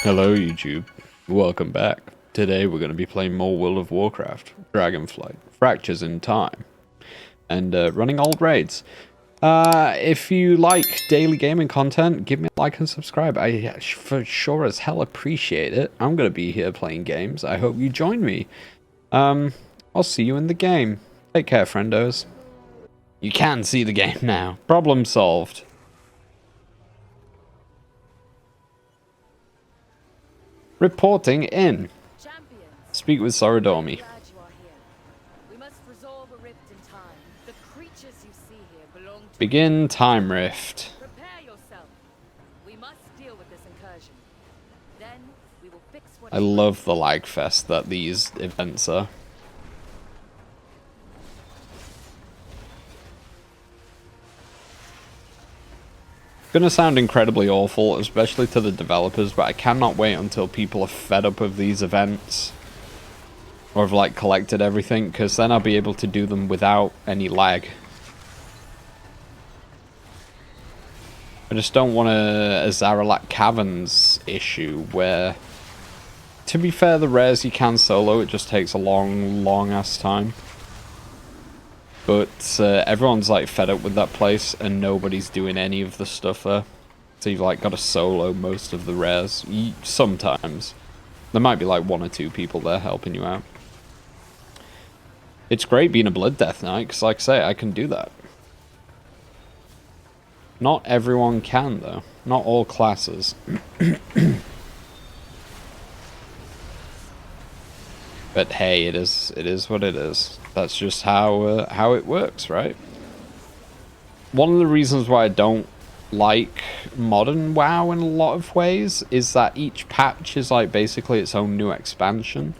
Hello YouTube, welcome back. Today we're going to be playing more World of Warcraft Dragonflight, Fractures in Time, and running old raids. If you like daily gaming content, give me a like and subscribe. I for sure as hell appreciate it. I'm going to be here playing games. I hope you join me. I'll see you in the game. Take care, friendos. You can see the game now. Problem solved. Reporting in. Speak with Sorodormi. Begin time rift. I love the lag fest that these events are. Gonna sound incredibly awful, especially to the developers, but I cannot wait until people are fed up of these events. Or have like collected everything, because then I'll be able to do them without any lag. I just don't want a Azeroth Caverns issue where, to be fair, the rares you can solo, it just takes a long ass time. But everyone's like fed up with that place and nobody's doing any of the stuff there. So you've like got to solo most of the rares. Sometimes. There might be like 1 or 2 people there helping you out. It's great being a Blood Death Knight, because like I say, I can do that. Not everyone can though. Not all classes. But hey, it is what it is. That's just how it works, right? One of the reasons why I don't like modern WoW in a lot of ways is that each patch is like basically its own new expansion.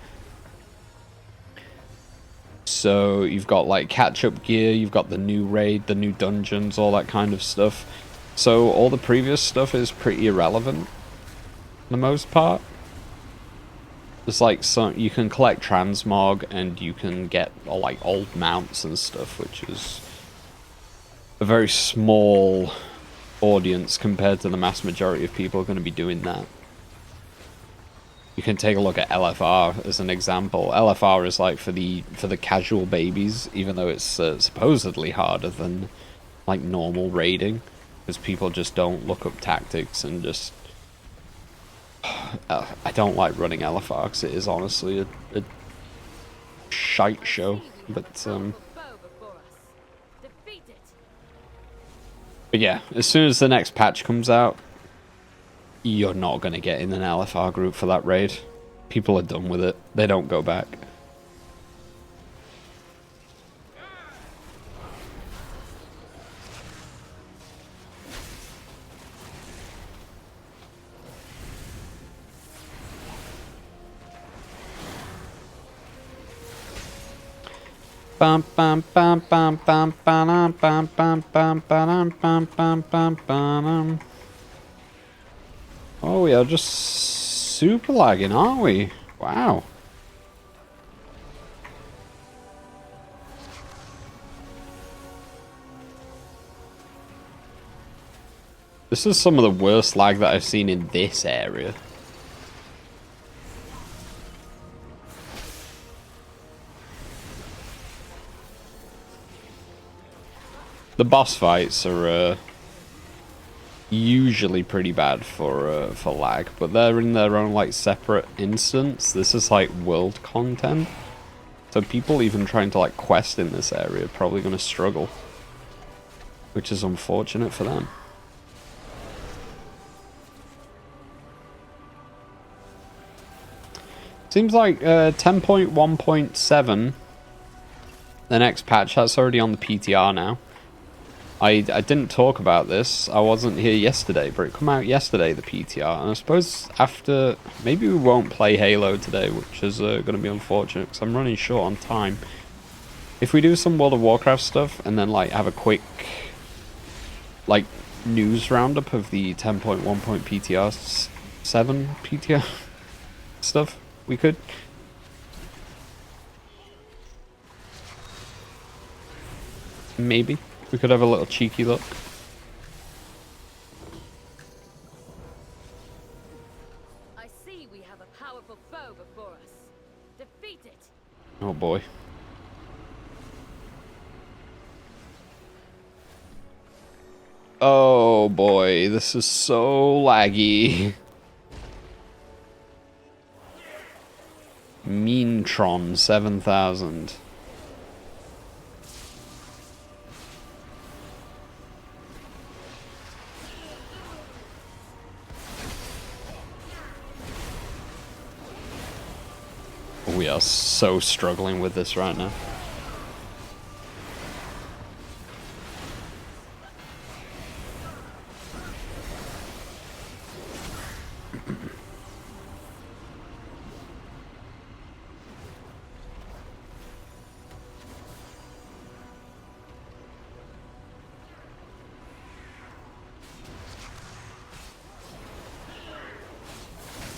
So you've got like catch-up gear, you've got the new raid, the new dungeons, all that kind of stuff. So all the previous stuff is pretty irrelevant for the most part. There's like some, you can collect transmog and you can get like old mounts and stuff, which is a very small audience compared to the mass majority of people are going to be doing that. You can take a look at LFR as an example. LFR is like for the casual babies, even though it's supposedly harder than like normal raiding, because people just don't look up tactics and just. I don't like running LFR because it is honestly a shite show, but yeah, as soon as the next patch comes out, you're not going to get in an LFR group for that raid. People are done with it. They don't go back. Bum bum bum bum bum bum bum bum bum bum bum bum bum. Oh, we are just super lagging, aren't we? Wow. This is some of the worst lag that I've seen in this area. The boss fights are usually pretty bad for lag, but they're in their own like separate instance. This is like world content, so people even trying to like quest in this area are probably going to struggle, which is unfortunate for them. Seems like 10.1.7, the next patch, that's already on the PTR now. I didn't talk about this, I wasn't here yesterday, but it came out yesterday, the PTR, and I suppose after, maybe we won't play Halo today, which is going to be unfortunate, because I'm running short on time. If we do some World of Warcraft stuff, and then like have a quick, like, news roundup of the 10.1. PTR 7 PTR stuff, we could. Maybe. We could have a little cheeky look. I I see we have a powerful foe before us. Defeat it. Oh boy. Oh boy, this is so laggy. Meantron 7000. We are so struggling with this right now.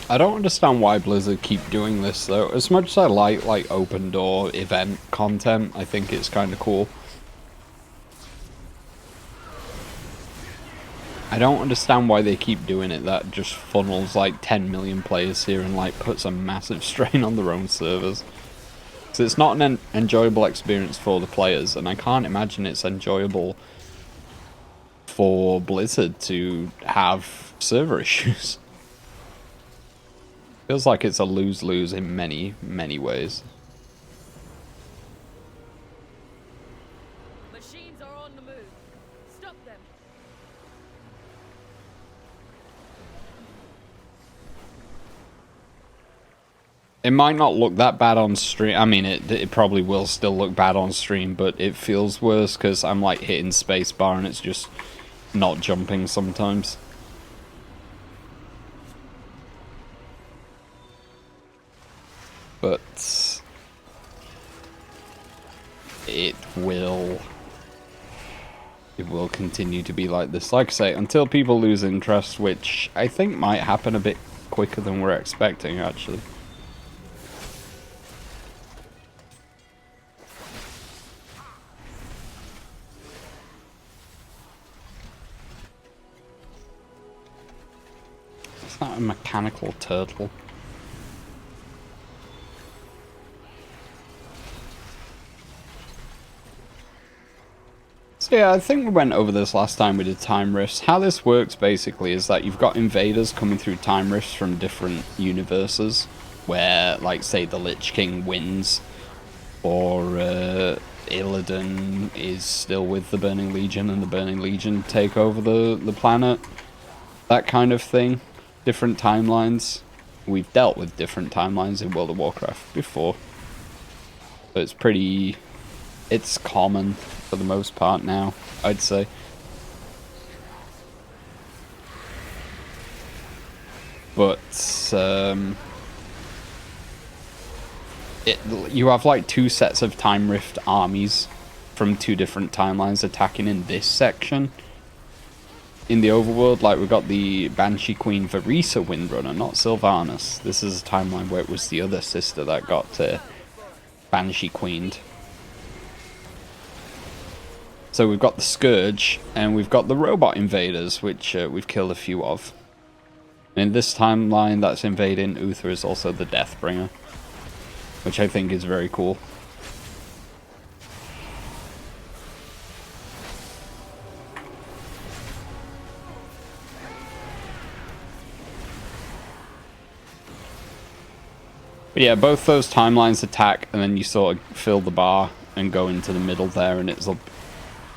I don't understand why Blizzard keep doing this though. As much as I like open door event content, I think it's kind of cool. I don't understand why they keep doing it. That just funnels like 10 million players here and like puts a massive strain on their own servers. So it's not an enjoyable experience for the players, and I can't imagine it's enjoyable for Blizzard to have server issues. Feels like it's a lose-lose in many, many ways. Machines are on the move. Stop them. It might not look that bad on stream. I mean, it probably will still look bad on stream, but it feels worse because I'm like hitting spacebar and it's just not jumping sometimes. But it will continue to be like this. Like I say, until people lose interest, which I think might happen a bit quicker than we're expecting, actually. Is that a mechanical turtle? So yeah, I think we went over this last time we did time rifts. How this works basically is that you've got invaders coming through time rifts from different universes, where, like, say the Lich King wins, or Illidan is still with the Burning Legion and the Burning Legion take over the planet. That kind of thing. Different timelines. We've dealt with different timelines in World of Warcraft before. So it's pretty... it's common for the most part now, I'd say. But you have like two sets of time rift armies from two different timelines attacking in this section. In the overworld, like, we've got the Banshee Queen Varisa Windrunner, not Sylvanas. This is a timeline where it was the other sister that got Banshee Queened. So we've got the Scourge, and we've got the Robot Invaders, which we've killed a few of. And in this timeline that's invading Uther is also the Deathbringer, which I think is very cool. But yeah, both those timelines attack, and then you sort of fill the bar and go into the middle there, and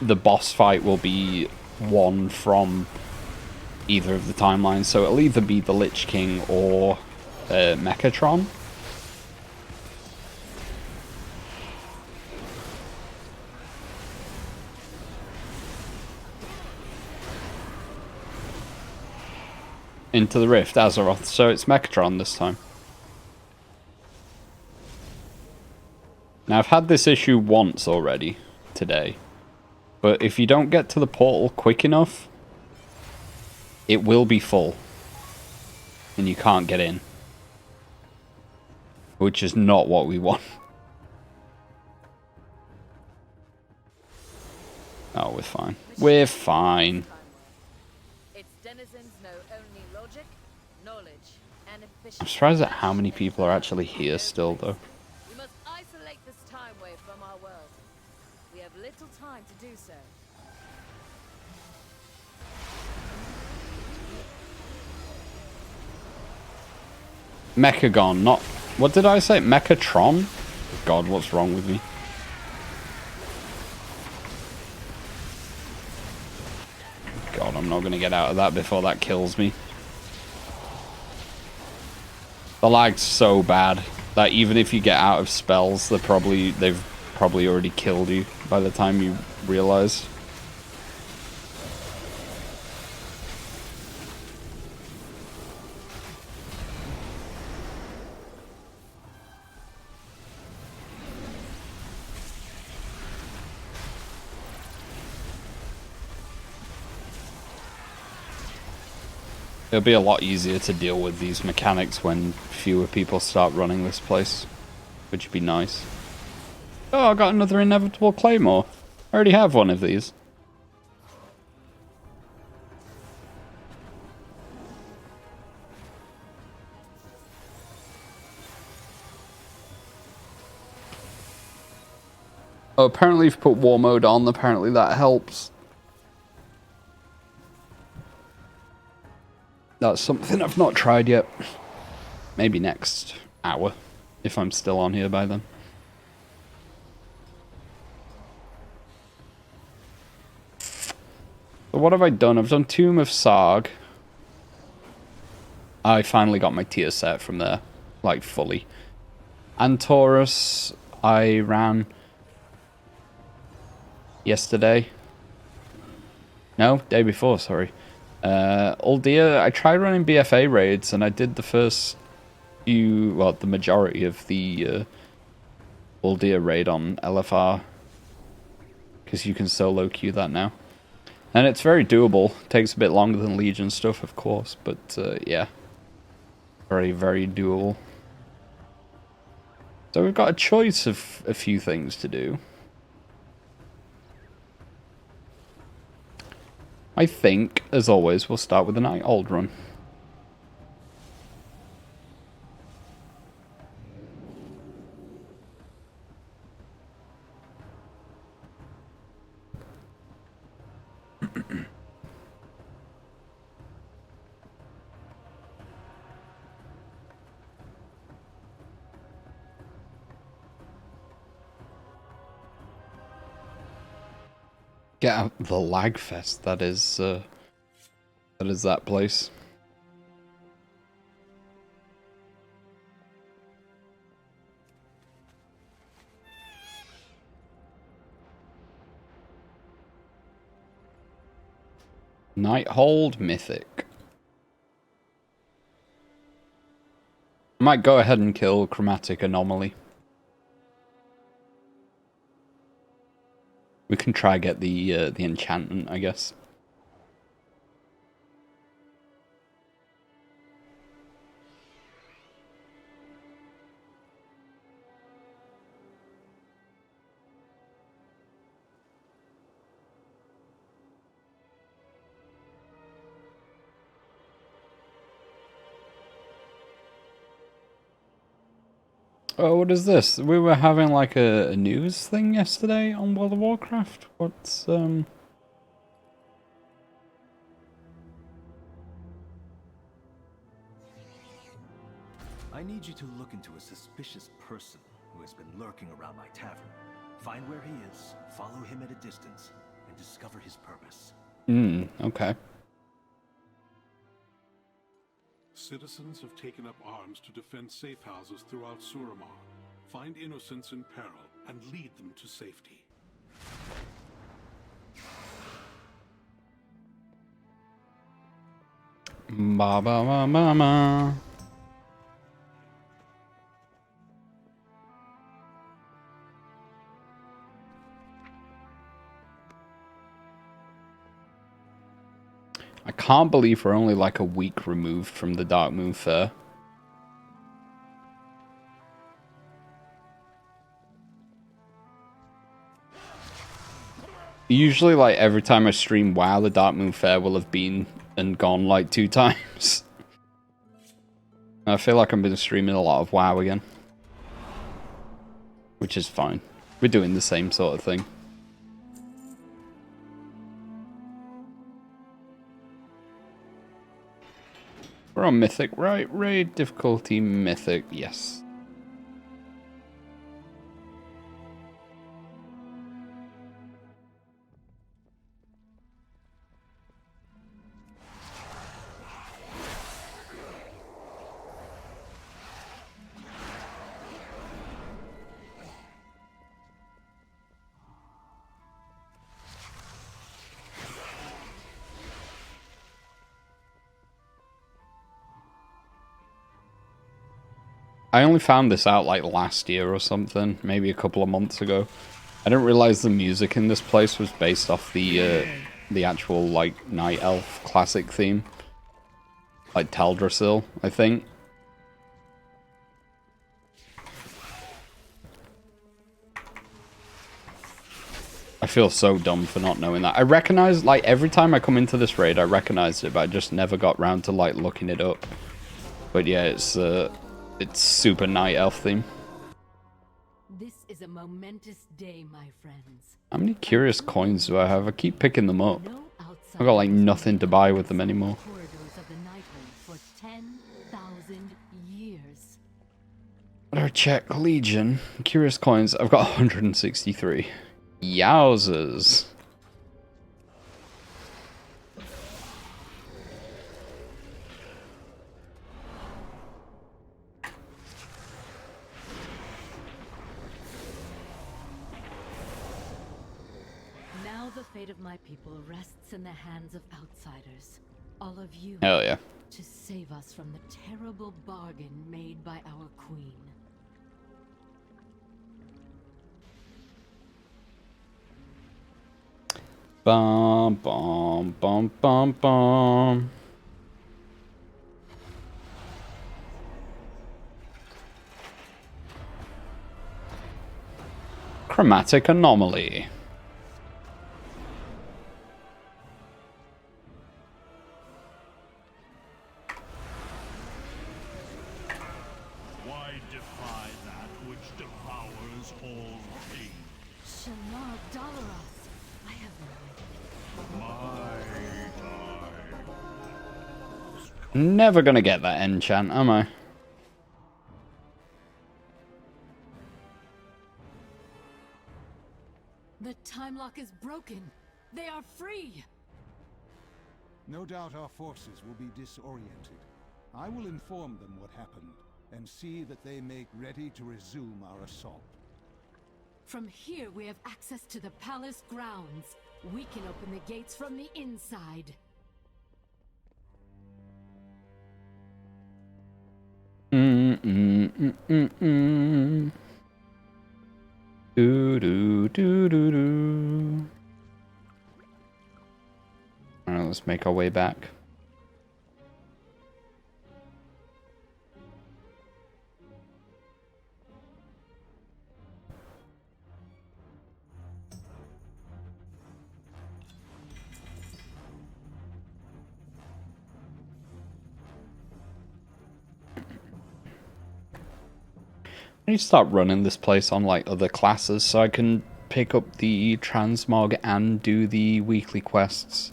the boss fight will be one from either of the timelines. So it'll either be the Lich King or Mechatron. Into the Rift, Azeroth. So it's Mechatron this time. Now, I've had this issue once already today, but if you don't get to the portal quick enough, it will be full, and you can't get in, which is not what we want. Oh, we're fine. We're fine. Its denizens know only logic, knowledge, and efficient. I'm surprised at how many people are actually here still, though. We must isolate this time wave from our world. We have little time to do so. Mechagon, not... What did I say? Mechatron? God, what's wrong with me? God, I'm not going to get out of that before that kills me. The lag's so bad that even if you get out of spells, they've probably already killed you by the time you realize. It'll be a lot easier to deal with these mechanics when fewer people start running this place, which would be nice. Oh, I got another inevitable claymore. I already have one of these. Oh, apparently if you put war mode on, apparently that helps. That's something I've not tried yet. Maybe next hour, if I'm still on here by then. So what have I done? I've done Tomb of Sarg. I finally got my tier set from there, like fully. And Taurus, I ran yesterday. No, day before, sorry. Uldia, I tried running BFA raids and I did the first few, well, the majority of the Uldia raid on LFR. Because you can solo queue that now. And it's very doable. Takes a bit longer than Legion stuff, of course, but yeah. Very, very doable. So we've got a choice of a few things to do. I think, as always, we'll start with the Night Old run. Get out the lag fest. That is that place. Nighthold Mythic. I might go ahead and kill Chromatic Anomaly. We can try get the enchantment, I guess. Oh, what is this? We were having like a news thing yesterday on World of Warcraft. What's I need you to look into a suspicious person who has been lurking around my tavern. Find where he is, follow him at a distance, and discover his purpose. Okay. Citizens have taken up arms to defend safe houses throughout Suramar. Find innocents in peril and lead them to safety. Ba ba ba ba ba. I can't believe we're only like a week removed from the Dark Moon Fair. Usually, like, every time I stream WoW, the Dark Moon Fair will have been and gone like 2 times. I feel like I've been streaming a lot of WoW again. Which is fine. We're doing the same sort of thing. We're on Mythic, right? Raid difficulty Mythic, yes. I only found this out like last year or something, maybe a couple of months ago. I didn't realize the music in this place was based off the actual like Night Elf classic theme, like Teldrassil, I think. I feel so dumb for not knowing that. I recognize, like, every time I come into this raid, I recognized it, but I just never got round to like looking it up. But yeah, it's super Night Elf theme. This is a momentous day, my friends. How many curious coins do I have? I keep picking them up. I've got like nothing to buy with them anymore. For 10,000 years. Better check Legion. Curious coins. I've got 163. Yowzers. Now the fate of my people rests in the hands of outsiders. All of you. Hell yeah. To save us from the terrible bargain made by our queen. Bum, bum, bum, bum, bum. Chromatic anomaly. Why defy that which devours all things? Shanar Dalaros. I have no Never gonna get that enchant, am I? The time lock is broken. They are free. No doubt our forces will be disoriented. I will inform them what happened, and see that they make ready to resume our assault. From here, we have access to the palace grounds. We can open the gates from the inside. Do do do do do. Alright, let's make our way back. I need to start running this place on like other classes so I can pick up the transmog and do the weekly quests.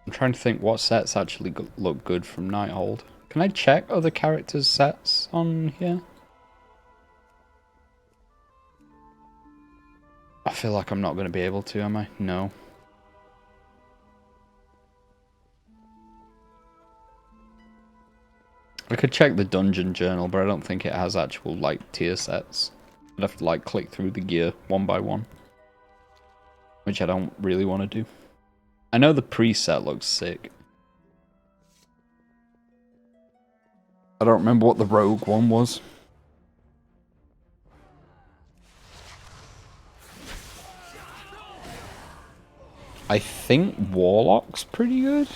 I'm trying to think what sets actually look good from Nighthold. Can I check other characters' sets on here? I feel like I'm not going to be able to, am I? No. I could check the dungeon journal, but I don't think it has actual, like, tier sets. I'd have to, like, click through the gear one by one. Which I don't really want to do. I know the preset looks sick. I don't remember what the rogue one was. I think Warlock's pretty good.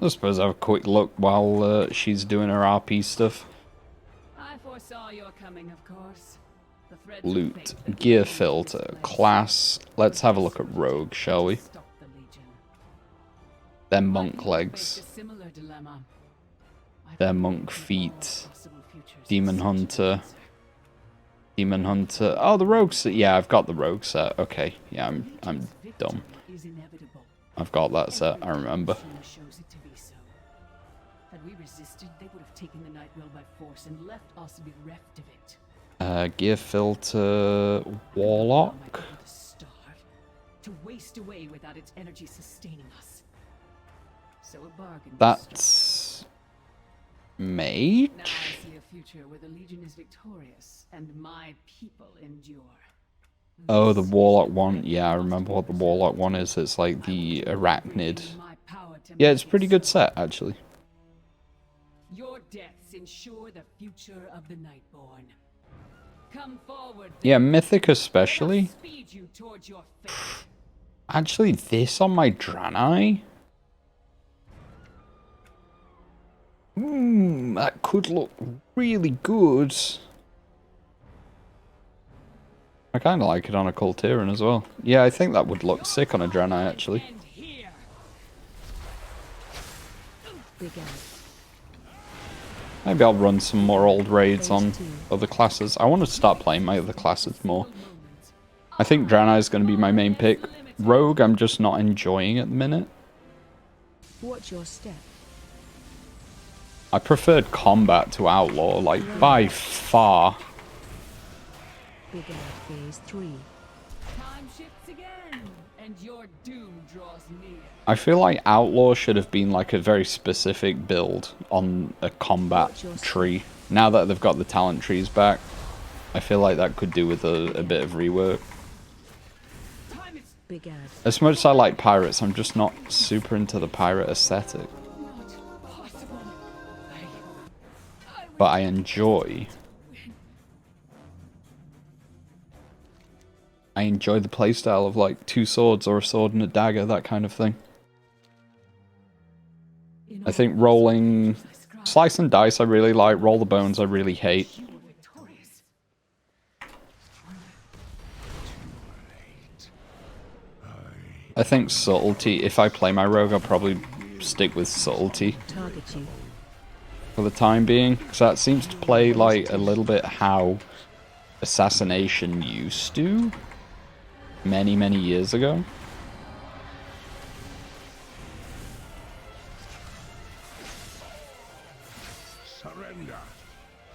I suppose have a quick look while she's doing her RP stuff. I foresaw your coming, of course. The threads of Loot, fate that gear lead you to this filter, place. class. Let's have a look at rogue, shall we? Stop the Legion. Their My monk people legs, faced a similar dilemma. I their thought monk we could feet, all possible futures demon such hunter. answer. Demon Hunter. Oh, the rogue set. Yeah, I've got the rogue set. Okay, yeah, I'm dumb. Is inevitable. I've got that set. I remember. Shows it to be so. Had we resisted, they would have taken the Night Will by force and left us bereft of it. Gear filter, How warlock. am I going to starve? To waste away without its energy sustaining us. So a bargain. was struck. That's Now I mage. see a future where the Legion is victorious and my people endure. Oh, the This is warlock the one. threat Yeah, I that remember what the must be warlock reversed. one is. It's like the I will arachnid. regain my power to Yeah, it's a make pretty it good so. set actually. Your deaths ensure the future of the Nightborn. Come forward. Yeah, then. mythic Let us especially. speed you towards your fate. Actually, this on my Draenei. That could look really good. I kind of like it on a Coltiran as well. Yeah, I think that would look sick on a Draenei actually. End here. Maybe I'll run some more old raids on other classes. I want to start playing my other classes more. I think Draenei is going to be my main pick. Rogue, I'm just not enjoying at the minute. Watch your step. I preferred combat to outlaw, like by far. Big Ed phase 3. Time shifts again, and your doom draws near. I feel like outlaw should have been like a very specific build on a combat tree. Now that they've got the talent trees back, I feel like that could do with a bit of rework. Time is Big Ed. As much as I like pirates, I'm just not super into the pirate aesthetic. not possible. But I enjoy the playstyle of like 2 swords or a sword and a dagger, that kind of thing. I think rolling slice and dice I really like, roll the bones I really hate. You were victorious. I think subtlety, if I play my rogue, I'll probably stick with subtlety Target you. for the time being, because that seems to play like a little bit how assassination used to many years ago. Surrender.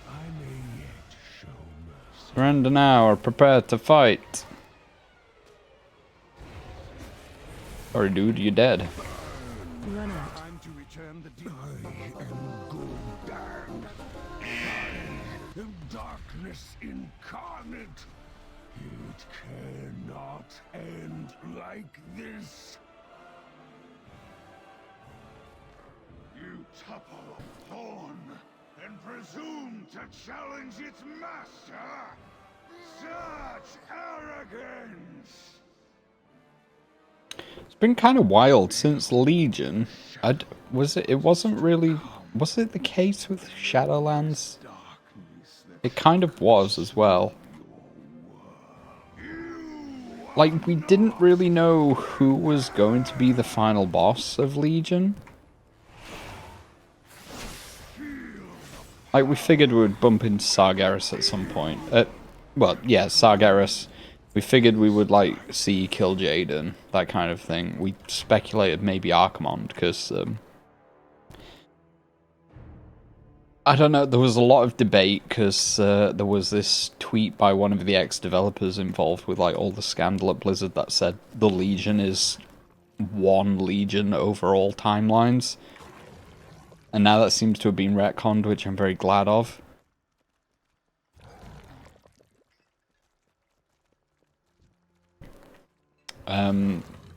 I may yet show mercy. Surrender now or prepare to fight. Sorry dude, you're dead. Run out. Time to return the deep. I am darkness incarnate. It cannot end like this. You topple a pawn and presume to challenge its master? Such arrogance! It's been kind of wild since Legion. Was it wasn't really, was it the case with Shadowlands? It kind of was as well. Like, we didn't really know who was going to be the final boss of Legion. Like, we figured we would bump into Sargeras at some point. Well, yeah, Sargeras. We figured we would, like, see kill Jaden, that kind of thing. We speculated maybe Archimonde, because, I don't know, there was a lot of debate, because there was this tweet by one of the ex-developers involved with, like, all the scandal at Blizzard that said the Legion is one Legion over all timelines. And now that seems to have been retconned, which I'm very glad of.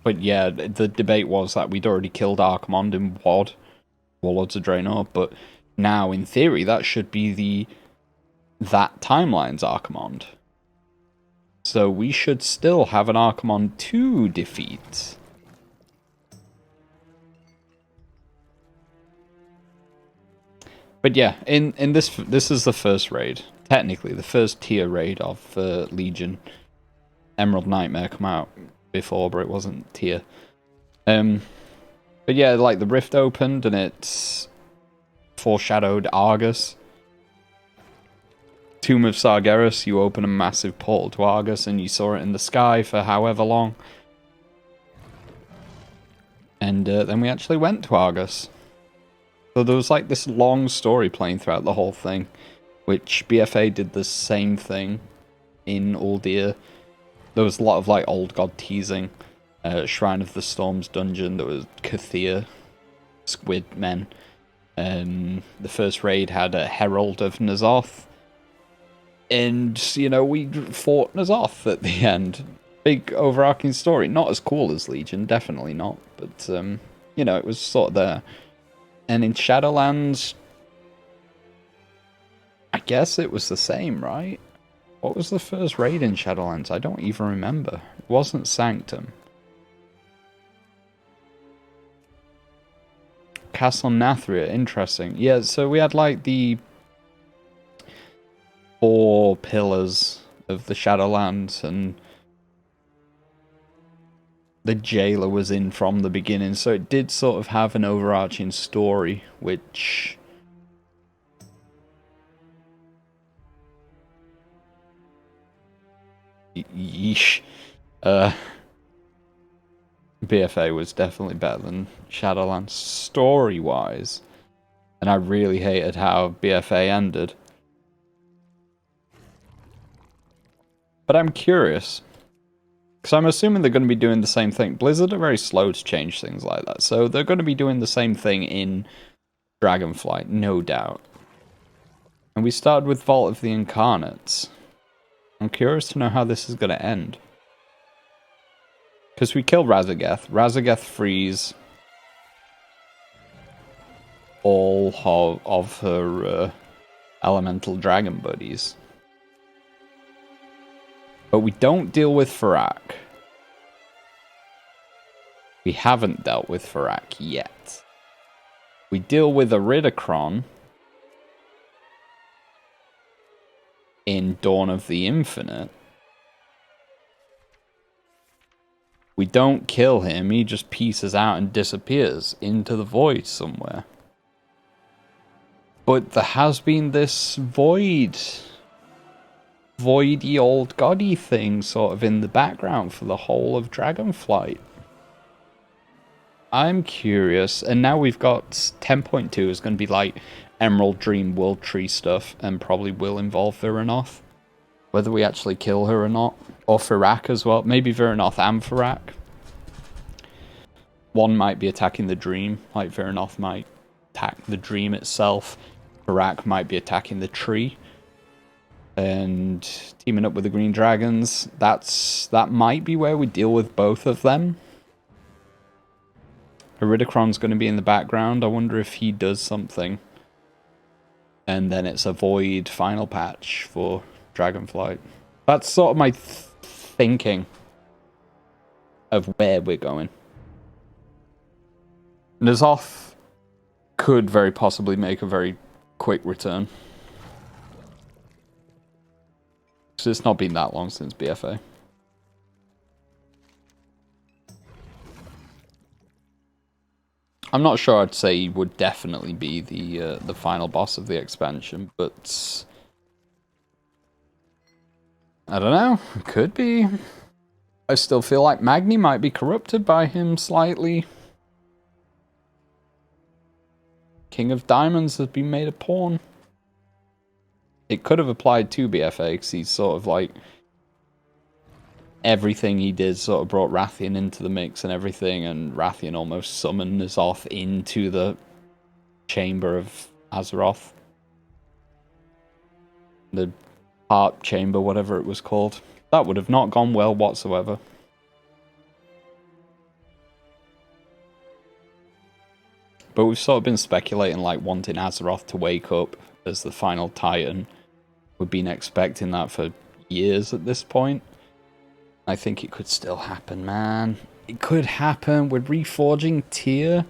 But yeah, the debate was that we'd already killed Archimonde in WoD, Warlords of Draenor, but now, in theory, that should be that timeline's Archimonde. So we should still have an Archimonde to defeat. But yeah, in this is the first raid. Technically, the first tier raid of Legion. Emerald Nightmare come out before, but it wasn't tier. But yeah, like the rift opened and it's foreshadowed Argus. Tomb of Sargeras, you open a massive portal to Argus and you saw it in the sky for however long. And then we actually went to Argus. So there was like this long story playing throughout the whole thing, which BFA did the same thing in Uldir. There was a lot of like old god teasing. Shrine of the Storms dungeon, there was Kathir, Squid Men. The first raid had a Herald of N'Zoth. And, you know, we fought N'Zoth at the end. Big overarching story. Not as cool as Legion, definitely not. But, you know, it was sort of there. And in Shadowlands, I guess it was the same, right? What was the first raid in Shadowlands? I don't even remember. It wasn't Sanctum. Castle Nathria, interesting. Yeah, so we had like the 4 pillars of the Shadowlands, and the jailer was in from the beginning, so it did sort of have an overarching story, which yeesh. BFA was definitely better than Shadowlands story-wise, and I really hated how BFA ended. But I'm curious, because I'm assuming they're going to be doing the same thing. Blizzard are very slow to change things like that, so they're going to be doing the same thing in Dragonflight, no doubt. And we started with Vault of the Incarnates. I'm curious to know how this is going to end. Because we kill Razageth. Razageth frees all of her elemental dragon buddies. But we don't deal with Farak. We haven't dealt with Farak yet. We deal with Iridikron in Dawn of the Infinite. We don't kill him, he just pieces out and disappears into the void somewhere. But there has been this voidy old goddy thing sort of in the background for the whole of Dragonflight. I'm curious, and now we've got 10.2 is going to be like Emerald Dream World Tree stuff, and probably will involve Viranoth. Whether we actually kill her or not. Or Farak as well. Maybe Viranoth and Farak. One might be attacking the dream, like Viranoth might attack the dream itself. Farak might be attacking the tree. And teaming up with the Green Dragons. That might be where we deal with both of them. Iridikron's going to be in the background. I wonder if he does something. And then it's a void final patch for Dragonflight. That's sort of my thinking of where we're going. N'Zoth could very possibly make a very quick return. Because it's not been that long since BFA. I'm not sure I'd say he would definitely be the final boss of the expansion, but I don't know, could be. I still feel like Magni might be corrupted by him slightly. King of Diamonds has been made a pawn. It could have applied to BFA, because he's sort of like... everything he did sort of brought Rathian into the mix and everything, and Rathian almost summoned N'Zoth into the chamber of Azeroth. The heart chamber, whatever it was called. That would have not gone well whatsoever. But we've sort of been speculating, like, wanting Azeroth to wake up as the final Titan. We've been expecting that for years at this point. I think it could still happen, man. It could happen. We're reforging Tyr.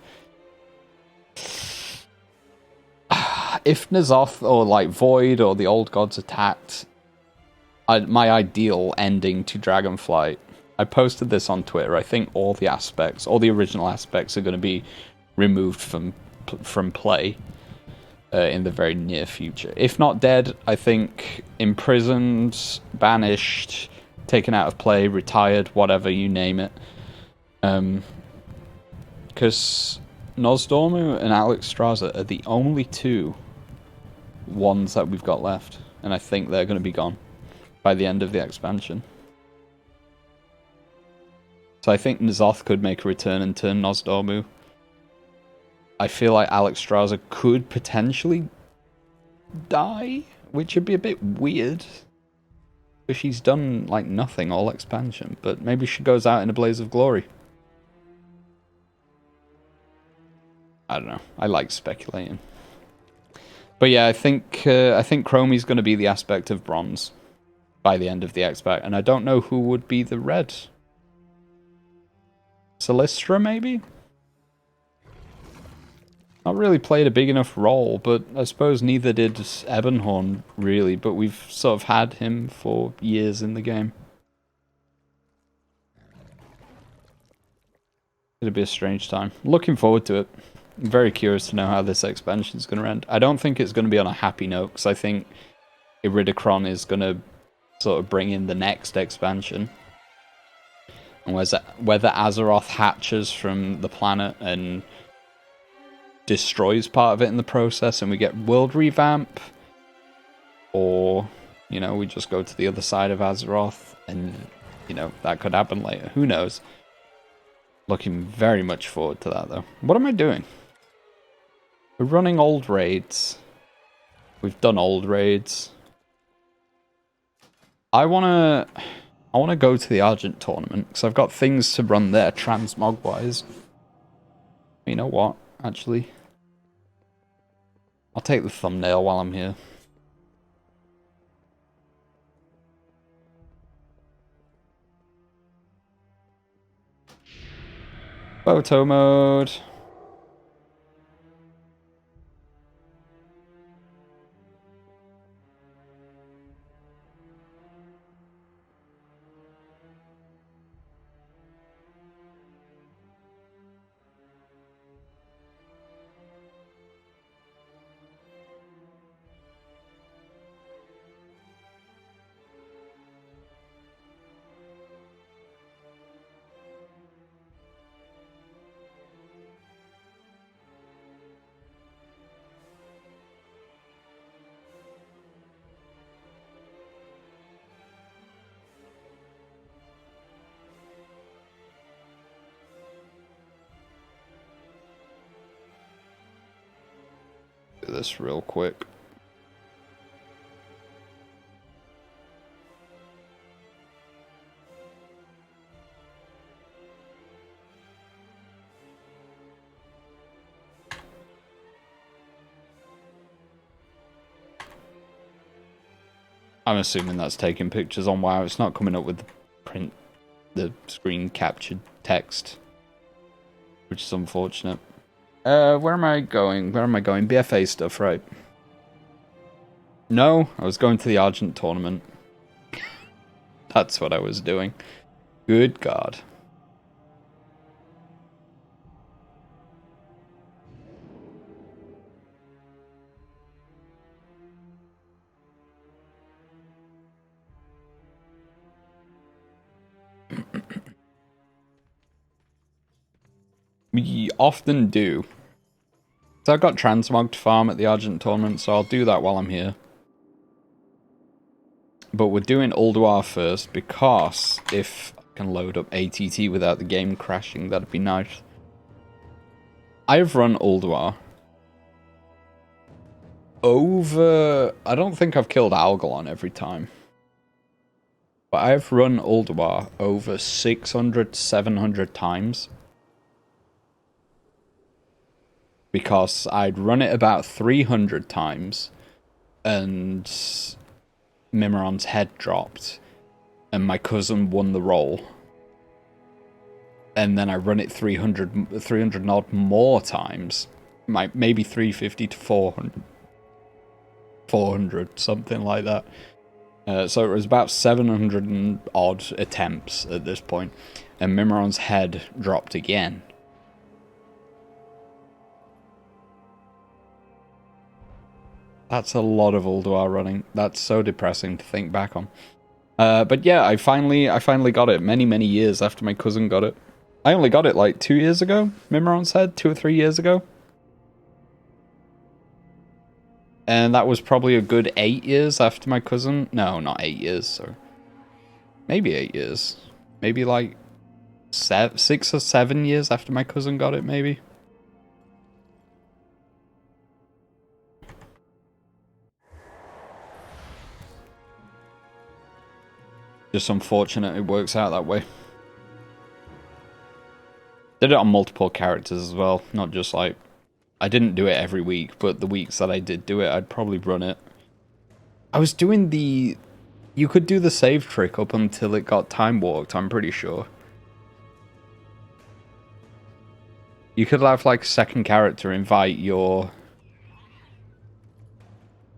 if N'Zoth or like Void or the Old Gods attacked, my ideal ending to Dragonflight, I posted this on Twitter, I think all the original aspects are going to be removed from play in the very near future. If not dead, I think imprisoned, banished, taken out of play, retired, whatever, you name it. Because Nosdormu and Alexstrasza are the only two ones that we've got left, and I think they're going to be gone by the end of the expansion. So I think N'Zoth could make a return and turn Nosdormu. I feel like Alexstrasza could potentially die, which would be a bit weird. Because she's done, like, nothing all expansion. But maybe she goes out in a blaze of glory. I don't know. I like speculating. But yeah, I think Chromie's going to be the aspect of bronze by the end of the X-Pack. And I don't know who would be the red. Celistra, maybe? Not really played a big enough role, but I suppose neither did Ebonhorn, really, but we've sort of had him for years in the game. It'll be a strange time. Looking forward to it. I'm very curious to know how this expansion is going to end. I don't think it's going to be on a happy note, because I think Iridikron is going to sort of bring in the next expansion. And whether Azeroth hatches from the planet and destroys part of it in the process and we get world revamp, or, you know, we just go to the other side of Azeroth and, you know, that could happen later. Who knows? Looking very much forward to that, though. What am I doing? We're running old raids. We've done old raids. I wanna go to the Argent tournament because I've got things to run there transmog wise. You know what? Actually, I'll take the thumbnail while I'm here. Photo mode. Do this real quick. I'm assuming that's taking pictures on WoW. It's not coming up with the screen captured text, which is unfortunate. Where am I going? BFA stuff, right? No, I was going to the Argent tournament. That's what I was doing. Good God. We often do. So I've got transmog to farm at the Argent tournament, so I'll do that while I'm here. But we're doing Ulduar first, because if I can load up ATT without the game crashing, that'd be nice. I've run Ulduar over... I don't think I've killed Algalon every time. But I've run Ulduar over 600, 700 times. Because I'd run it about 300 times, and Mimiron's head dropped, and my cousin won the roll. And then I run it 300 odd more times, maybe 350 to 400, 400, something like that. So it was about 700 and odd attempts at this point, and Mimiron's head dropped again. That's a lot of Ulduar running. That's so depressing to think back on. But yeah, I finally got it many years after my cousin got it. I only got it like 2 years ago, Mimiron's head, 2 or 3 years ago. And that was probably a good 8 years after my cousin. No, not 8 years, so maybe 8 years. Maybe like 6 or 7 years after my cousin got it, maybe. Just unfortunate it works out that way. Did it on multiple characters as well, not just like... I didn't do it every week, but the weeks that I did do it, I'd probably run it. I was doing the... You could do the save trick up until it got time walked, I'm pretty sure. You could have like a second character invite your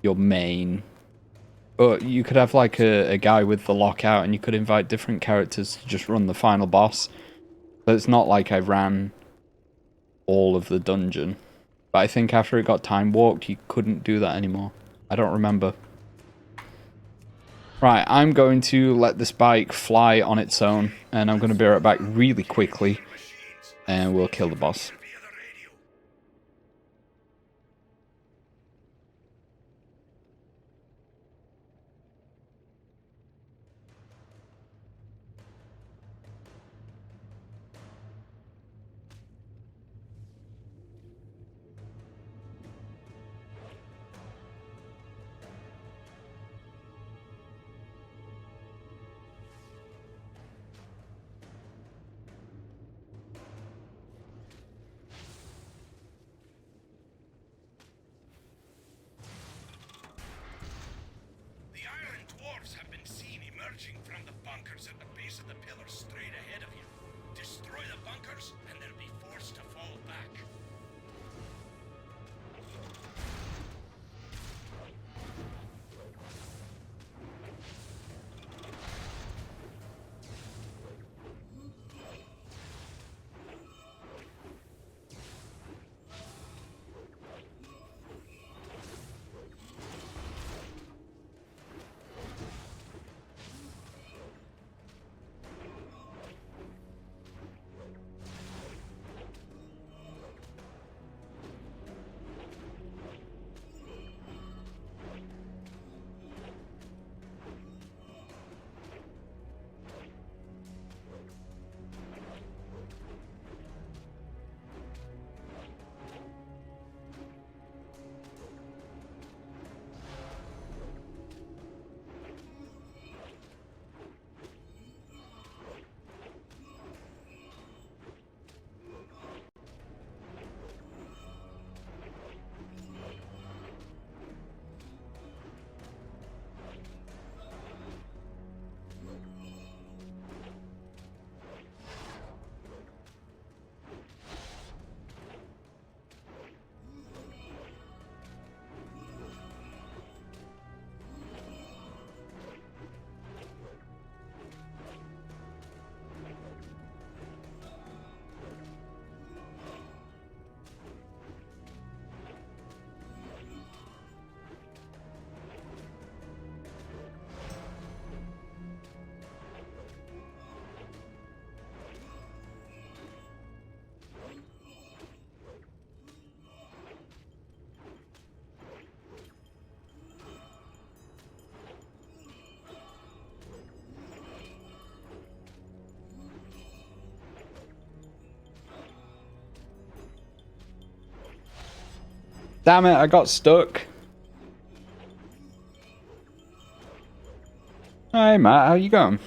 main... Or you could have like a guy with the lockout and you could invite different characters to just run the final boss. But it's not like I ran all of the dungeon. But I think after it got time walked, you couldn't do that anymore. I don't remember. Right, I'm going to let this bike fly on its own. And I'm going to be right back really quickly. And we'll kill the boss. Damn it, I got stuck. Hey Matt, how you going?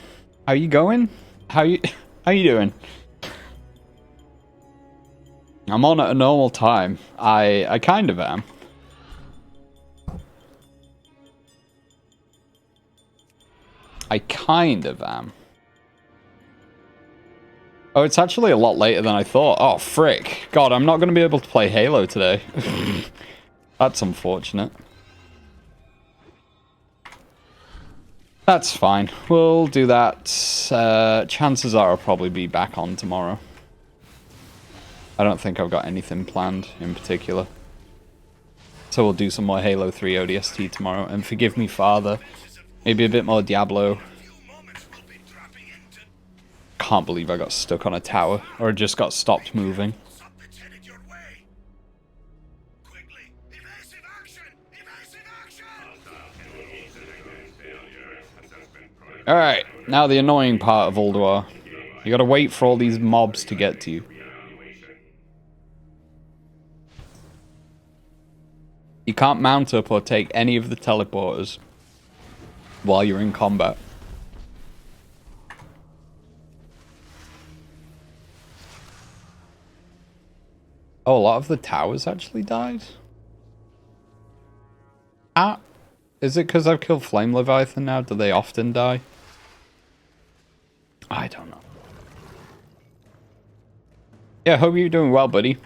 How you going? How you doing? I'm on at a normal time. I kind of am. I kind of am. Oh, it's actually a lot later than I thought. Oh, frick. God, I'm not going to be able to play Halo today. That's unfortunate. That's fine. We'll do that. Chances are I'll probably be back on tomorrow. I don't think I've got anything planned in particular. So we'll do some more Halo 3 ODST tomorrow. And forgive me, Father. Maybe a bit more Diablo. Can't believe I got stuck on a tower. Or just got stopped moving. Alright, now the annoying part of Ulduar. You gotta wait for all these mobs to get to you. You can't mount up or take any of the teleporters while you're in combat. Oh, a lot of the towers actually died? Ah, is it because I've killed Flame Leviathan now? Do they often die? I don't know. Yeah, hope you're doing well, buddy.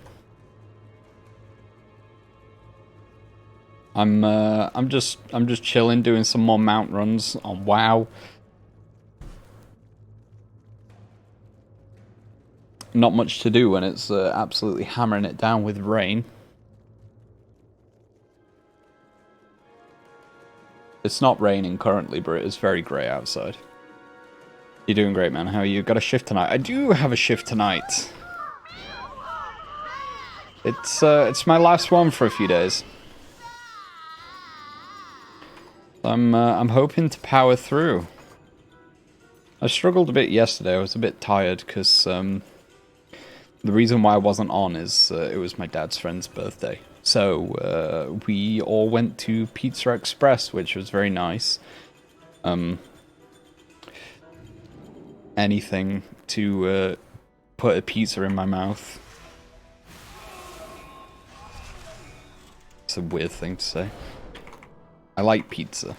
I'm just chilling, doing some more mount runs on WoW. Not much to do when it's absolutely hammering it down with rain. It's not raining currently, but it is very grey outside. You're doing great, man. How are you? Got a shift tonight? I do have a shift tonight. It's my last one for a few days. I'm hoping to power through. I struggled a bit yesterday. I was a bit tired because the reason why I wasn't on is it was my dad's friend's birthday. So we all went to Pizza Express, which was very nice. Anything to put a pizza in my mouth. It's a weird thing to say. I like pizza.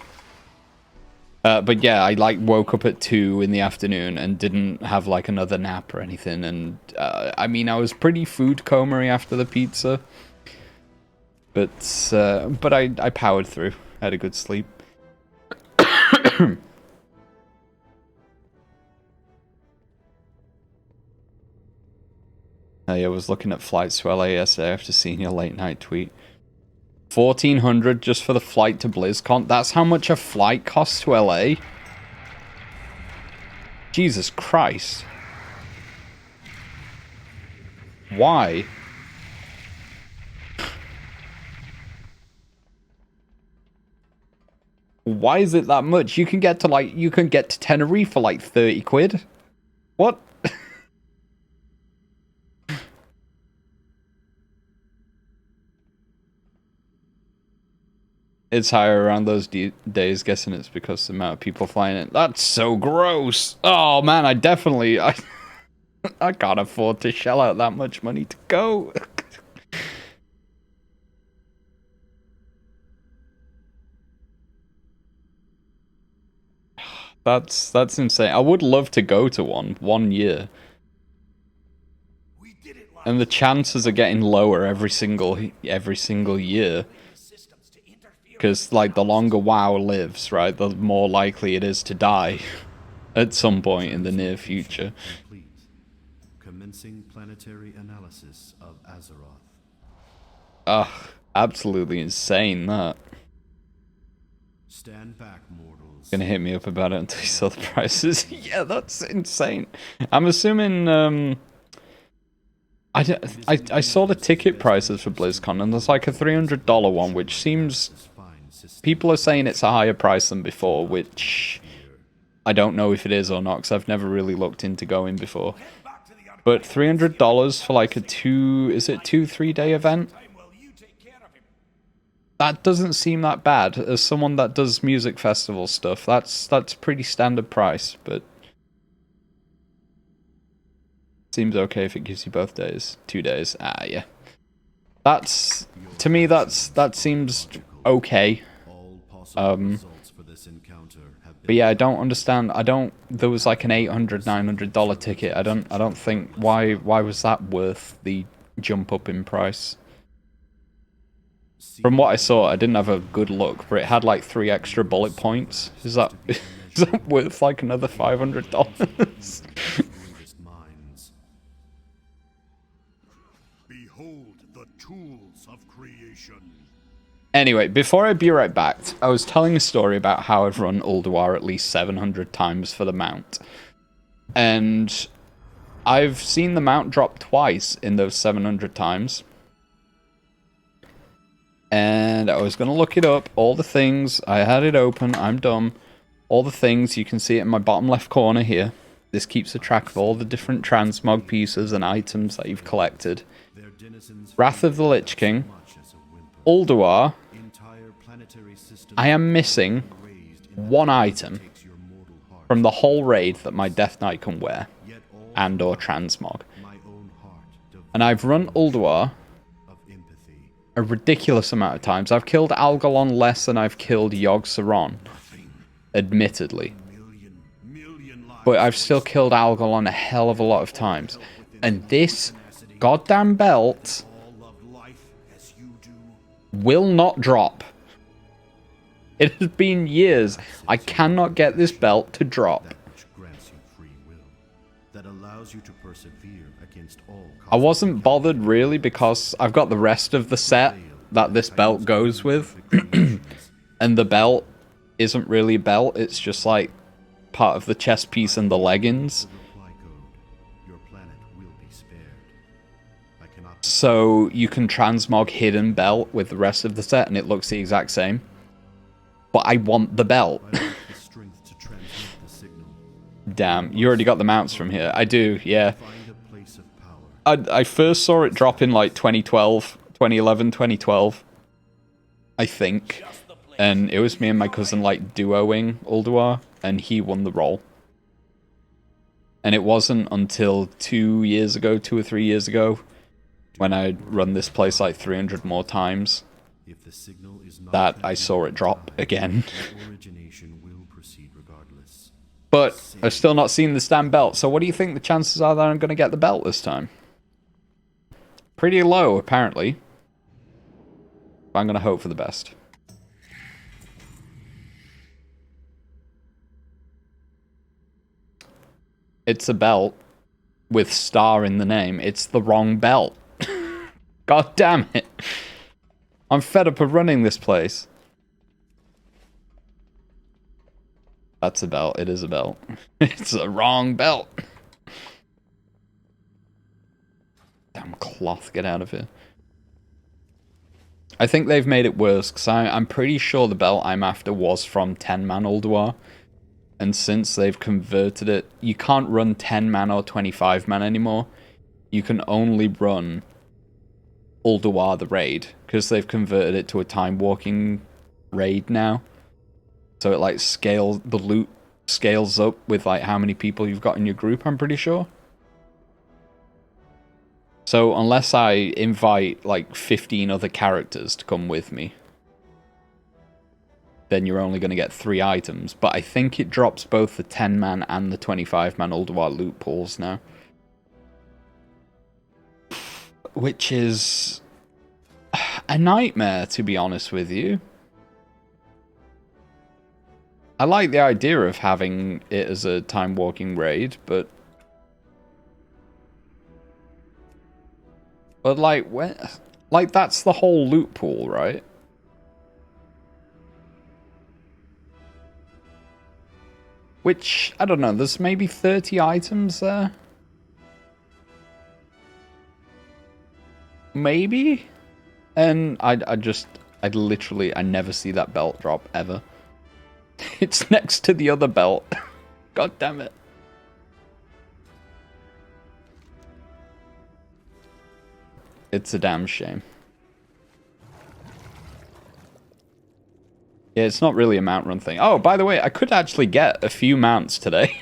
But yeah, I woke up at 2 in the afternoon and didn't have like another nap or anything. And I mean, I was pretty food comery after the pizza. But I powered through. I had a good sleep. I was looking at flights to LA yesterday after seeing your late night tweet. 1,400 just for the flight to BlizzCon. That's how much a flight costs to LA? Jesus Christ. Why? Why is it that much? You can get to Tenerife for like 30 quid. What? It's higher around those days, guessing it's because the amount of people flying it. That's so gross. Oh man, I can't afford to shell out that much money to go. That's insane. I would love to go to one year. And the chances are getting lower every single year. Because, like, the longer WoW lives, right, the more likely it is to die at some point in the near future. Commencing planetary analysis of Azeroth. Ugh, absolutely insane, that. Stand back, mortals. Gonna hit me up about it until you saw the prices. Yeah, that's insane. I'm assuming, I saw the ticket prices for BlizzCon, and there's like a $300 one, which seems... People are saying it's a higher price than before, which I don't know if it is or not, because I've never really looked into going before. But $300 for like a 2-3 day event? That doesn't seem that bad. As someone that does music festival stuff, that's pretty standard price, but... Seems okay if it gives you both days. 2 days. Ah, yeah. That's... To me, that seems okay. But yeah, I don't understand. There was like an $800-900 ticket. I don't think why was that worth the jump up in price? From what I saw, I didn't have a good look, but it had like 3 extra bullet points. Is worth like another $500. minds. Behold the tools of creation. Anyway, before I be right back, I was telling a story about how I've run Ulduar at least 700 times for the mount. And I've seen the mount drop twice in those 700 times. And I was going to look it up, all the things, I had it open, I'm dumb. All the things, you can see it in my bottom left corner here. This keeps a track of all the different transmog pieces and items that you've collected. Wrath of the Lich King, Ulduar, I am missing one item from the whole raid that my Death Knight can wear, and or transmog. And I've run Ulduar a ridiculous amount of times. I've killed Algalon less than I've killed Yogg-Saron, admittedly. But I've still killed Algalon a hell of a lot of times. And this goddamn belt will not drop. It has been years. I cannot get this belt to drop. I wasn't bothered really because I've got the rest of the set that this belt goes with. And the belt isn't really a belt, it's just like part of the chest piece and the leggings. So you can transmog hidden belt with the rest of the set and it looks the exact same. But I want the belt. Damn, you already got the mounts from here. I do, yeah. I first saw it drop in like 2011, 2012. I think. And it was me and my cousin like duoing Ulduar, and he won the role. And it wasn't until 2 or 3 years ago, when I'd run this place like 300 more times, that I saw it drop again. But I've still not seen the damn belt, so what do you think the chances are that I'm going to get the belt this time? Pretty low, apparently. But I'm going to hope for the best. It's a belt with star in the name. It's the wrong belt. God damn it. I'm fed up of running this place. That's a belt. It is a belt. It's a wrong belt. Damn cloth, get out of here. I think they've made it worse, because I'm pretty sure the belt I'm after was from 10-man Ulduar. And since they've converted it, you can't run 10-man or 25-man anymore. You can only run Ulduar the raid, because they've converted it to a time-walking raid now. So it like scales, the loot scales up with like how many people you've got in your group, I'm pretty sure. So unless I invite like 15 other characters to come with me, then you're only going to get 3 items. But I think it drops both the 10-man and the 25-man Ulduar loot pools now. Which is a nightmare, to be honest with you. I like the idea of having it as a time-walking raid, but like, when, like that's the whole loot pool, right? Which, I don't know, there's maybe 30 items there? Maybe? And I never see that belt drop, ever. It's next to the other belt. God damn it. It's a damn shame. Yeah, it's not really a mount run thing. Oh, by the way, I could actually get a few mounts today.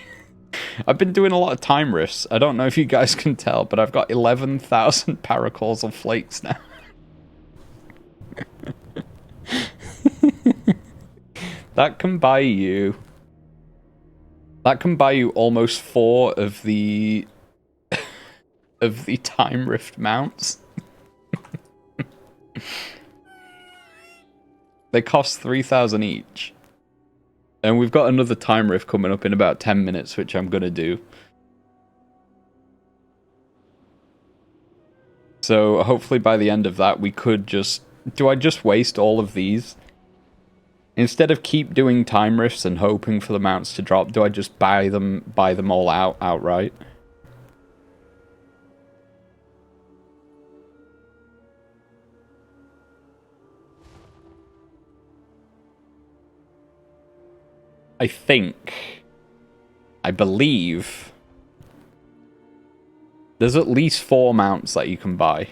I've been doing a lot of time rifts. I don't know if you guys can tell, but I've got 11,000 paracausal flakes now. That can buy you almost 4 of the time rift mounts. They cost 3,000 each. And we've got another time rift coming up in about 10 minutes, which I'm going to do. So hopefully by the end of that, we could just... Do I just waste all of these? Instead of keep doing time rifts and hoping for the mounts to drop, do I just buy them all outright? I believe there's at least 4 mounts that you can buy.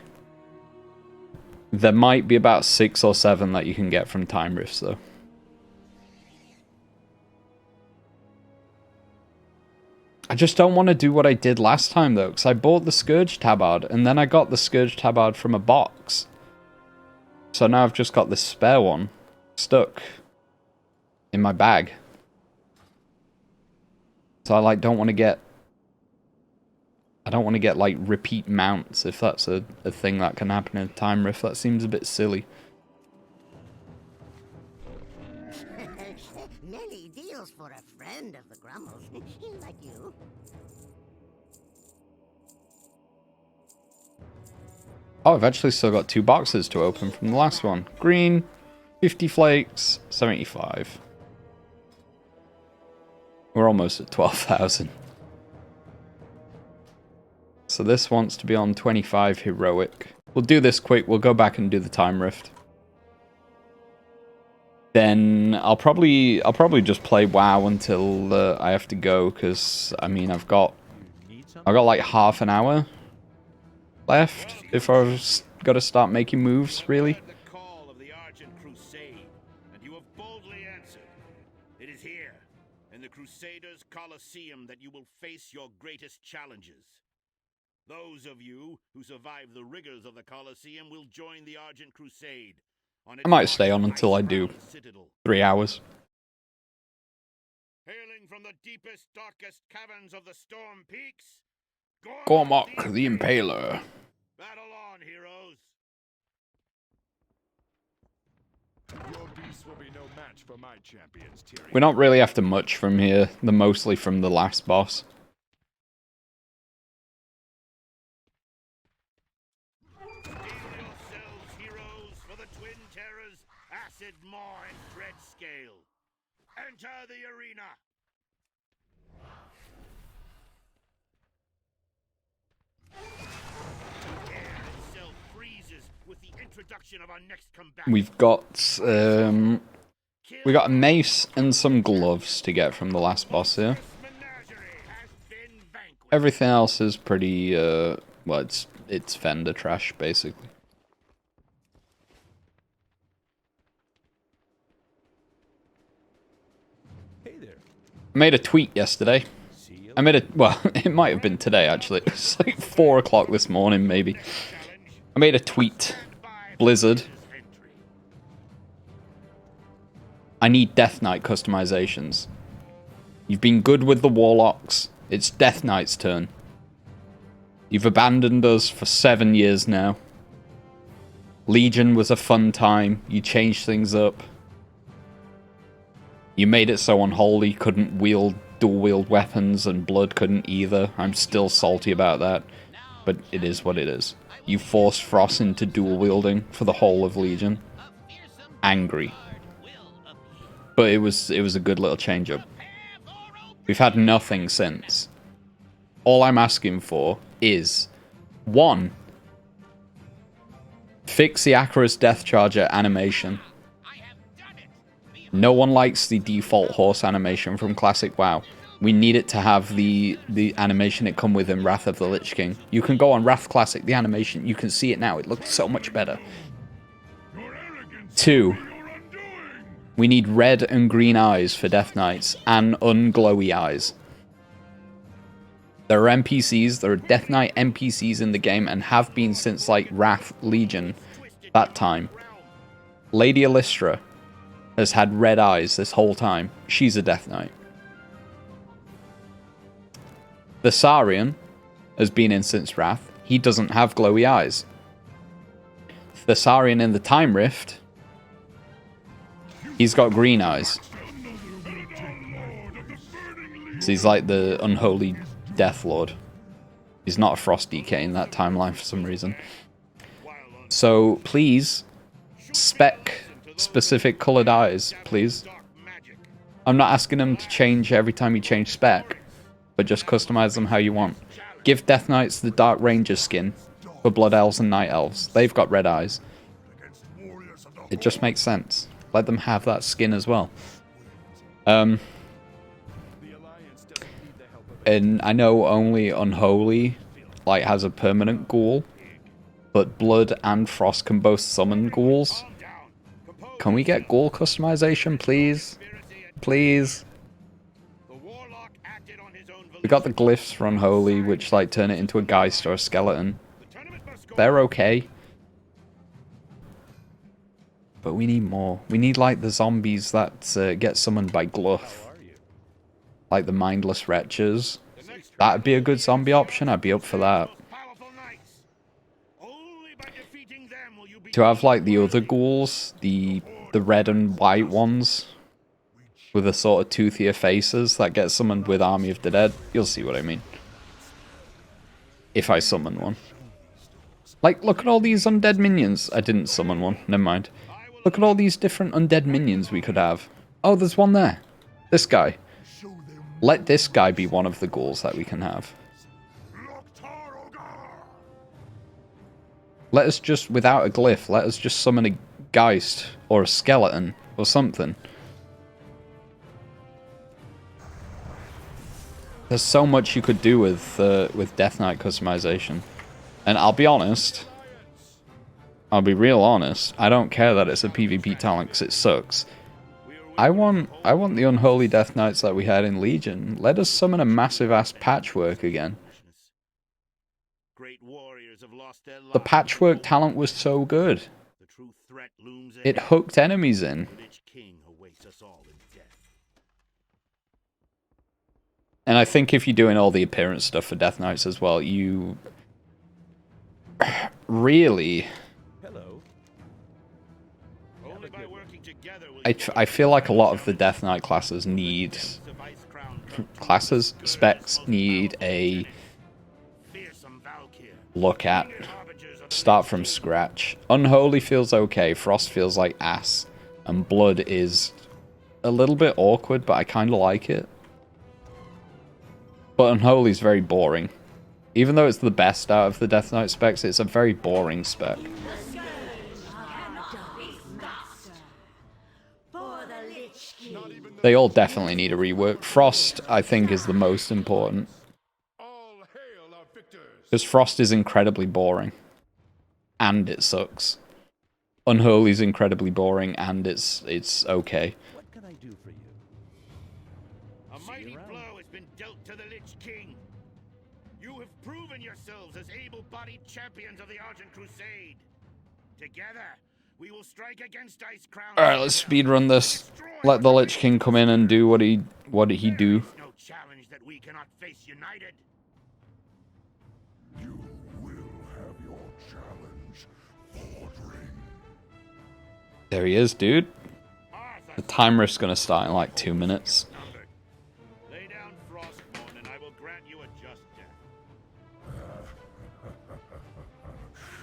There might be about 6 or 7 that you can get from time rifts though. I just don't want to do what I did last time though, because I bought the Scourge Tabard and then I got the Scourge Tabard from a box. So now I've just got this spare one stuck in my bag. So I don't want to get like repeat mounts if that's a thing that can happen in a time rift. That seems a bit silly. Many deals for a friend of the Grummles, like you. Oh, I've actually still got 2 boxes to open from the last one. Green, 50 flakes, 75. We're almost at 12,000. So this wants to be on 25 heroic. We'll do this quick. We'll go back and do the time rift. Then I'll probably just play WoW until I have to go, because I mean I've got like half an hour left if I've got to start making moves really. Crusaders' Colosseum that you will face your greatest challenges. Those of you who survive the rigors of the Colosseum will join the Argent Crusade. I might stay on until I do 3 hours. Hailing from the deepest, darkest caverns of the Storm Peaks, Gormok the Impaler. Battle on, heroes! Your beast will be no match for my champions, Tyrion. We're not really after much from here. They're mostly from the last boss. Steel yourselves, heroes, for the Twin Terrors, Acid Maw and Dread Scale. Enter the arena! We've got we got a mace and some gloves to get from the last boss here. Everything else is pretty well, it's vendor trash basically. Hey there. I made a tweet yesterday. Well, it might have been today actually. It's like 4 o'clock this morning maybe. I made a tweet. Blizzard. I need Death Knight customizations. You've been good with the Warlocks. It's Death Knight's turn. You've abandoned us for 7 years now. Legion was a fun time. You changed things up. You made it so Unholy couldn't dual wield weapons and Blood couldn't either. I'm still salty about that. But it is what it is. You forced Frost into dual wielding for the whole of Legion. Angry. But it was a good little change up. We've had nothing since. All I'm asking for is 1. Fix the Akra's Death Charger animation. No one likes the default horse animation from Classic WoW. We need it to have the animation it come with in Wrath of the Lich King. You can go on Wrath Classic, the animation, you can see it now. It looks so much better. 2. We need red and green eyes for Death Knights, and unglowy eyes. There are NPCs, there are Death Knight NPCs in the game, and have been since, like, Wrath Legion, that time. Lady Alystra has had red eyes this whole time. She's a Death Knight. Thessarian has been in since Wrath. He doesn't have glowy eyes. Thessarian in the Time Rift, he's got green eyes. So he's like the unholy Death Lord. He's not a Frost DK in that timeline for some reason. So please, spec specific colored eyes, please. I'm not asking them to change every time you change spec, but just customize them how you want. Give Death Knights the Dark Ranger skin for Blood Elves and Night Elves. They've got red eyes. It just makes sense. Let them have that skin as well. And I know only Unholy like has a permanent ghoul, but Blood and Frost can both summon ghouls. Can we get ghoul customization, please? Please. We got the glyphs for Unholy, which like turn it into a Geist or a skeleton. They're okay. But we need more. We need like the zombies that get summoned by Gluth. Like the Mindless Wretches. That'd be a good zombie option. I'd be up for that. To have like the other ghouls, the red and white ones, with the sort of toothier faces that get summoned with Army of the Dead. You'll see what I mean. If I summon one. Like, look at all these undead minions. I didn't summon one. Never mind. Look at all these different undead minions we could have. Oh, there's one there. This guy. Let this guy be one of the ghouls that we can have. Let us just, without a glyph, let us just summon a Geist or a skeleton or something. There's so much you could do with Death Knight customization. And I'll be honest, I'll be real honest, I don't care that it's a PvP talent because it sucks. I want the Unholy Death Knights that we had in Legion. Let us summon a massive-ass patchwork again. The patchwork talent was so good. It hooked enemies in. And I think if you're doing all the appearance stuff for Death Knights as well, you really... I feel like a lot of the Death Knight classes need... specs need a look at. Start from scratch. Unholy feels okay, Frost feels like ass, and Blood is a little bit awkward, but I kind of like it. But Unholy is very boring. Even though it's the best out of the Death Knight specs, it's a very boring spec. They all definitely need a rework. Frost, I think, is the most important. Because Frost is incredibly boring. And it sucks. Unholy is incredibly boring, and it's okay. What can I do for you? A mighty blow has been dealt to the Lich King. You have proven yourselves as able-bodied champions of the Argent Crusade. Together, we will strike against Ice Crown. Alright, let's speedrun this. Let the Lich King come in and do what he do. No challenge that we cannot face united. You will have your challenge, Bohreum. There he is, dude. The timer's gonna start in like 2 minutes. Lay down Frostborn and I will grant you a just death.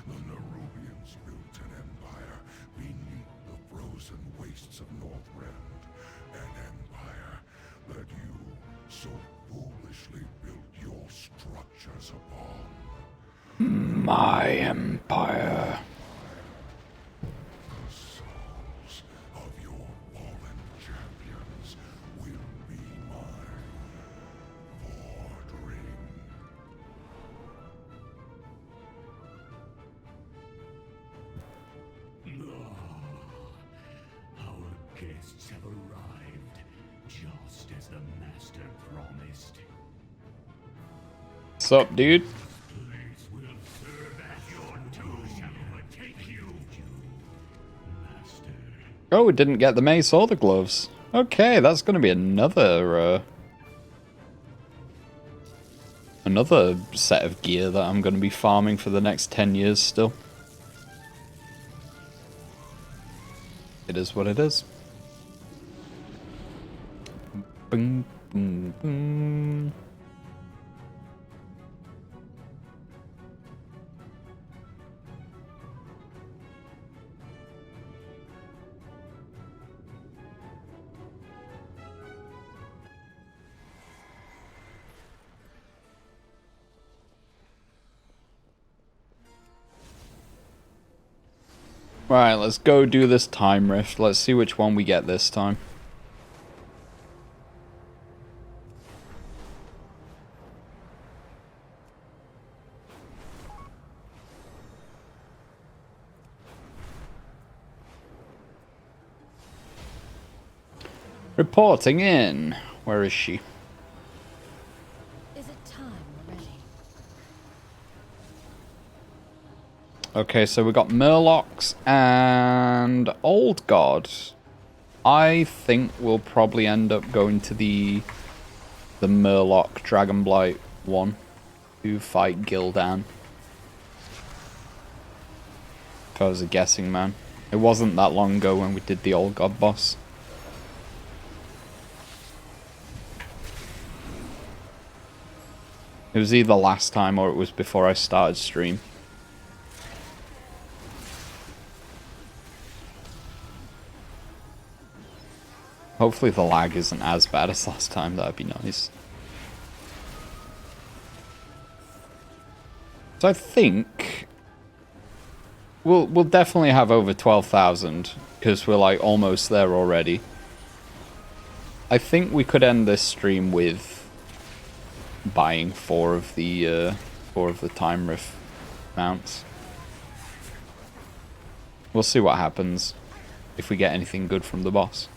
The Nerubians built an empire beneath the frozen wastes of Northrend. An empire that you so foolishly built your structures upon. My empire. The souls of your fallen champions will be mine. Bohreum. Our guests have arrived, just as the Master promised. What's up, dude? Place will serve as your tomb. Shall overtake you, Master. Oh, we didn't get the mace or the gloves. Okay, that's gonna be another set of gear that I'm gonna be farming for the next 10 years still. It is what it is. Bing, Mm-hmm. Right, let's go do this time rift. Let's see which one we get this time. Reporting in. Where is she? Is it time already? Okay, so we got Murlocs and Old God. I think we'll probably end up going to the Murloc Dragonflight one to fight Gildan. If I was a guessing man. It wasn't that long ago when we did the Old God boss. It was either last time or it was before I started stream. Hopefully the lag isn't as bad as last time, that'd be nice. So I think we'll definitely have over 12,000 because we're like almost there already. I think we could end this stream with buying four of the time rift mounts. We'll see what happens if we get anything good from the boss.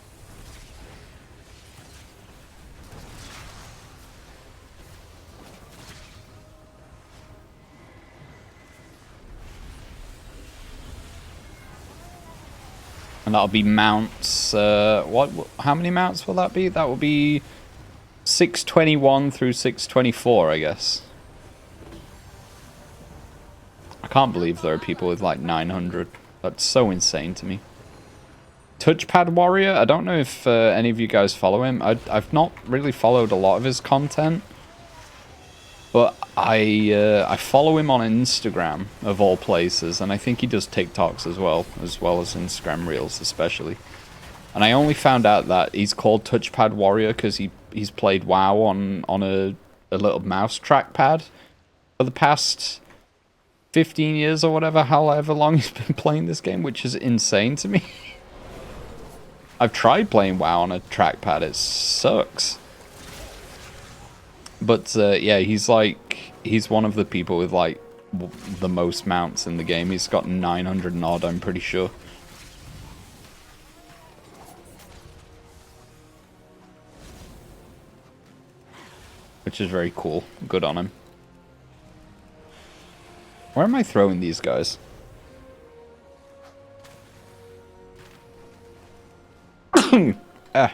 And that'll be mounts, how many mounts will that be? That will be 621 through 624, I guess. I can't believe there are people with like 900. That's so insane to me. Touchpad Warrior, I don't know if any of you guys follow him. I've not really followed a lot of his content. But I follow him on Instagram, of all places, and I think he does TikToks as well as Instagram Reels especially. And I only found out that he's called Touchpad Warrior because he's played WoW on a little mouse trackpad for the past 15 years or whatever, however long he's been playing this game, which is insane to me. I've tried playing WoW on a trackpad, it sucks. But yeah, he's one of the people with like the most mounts in the game. He's got 900 and odd, I'm pretty sure. Which is very cool. Good on him. Where am I throwing these guys? Ah.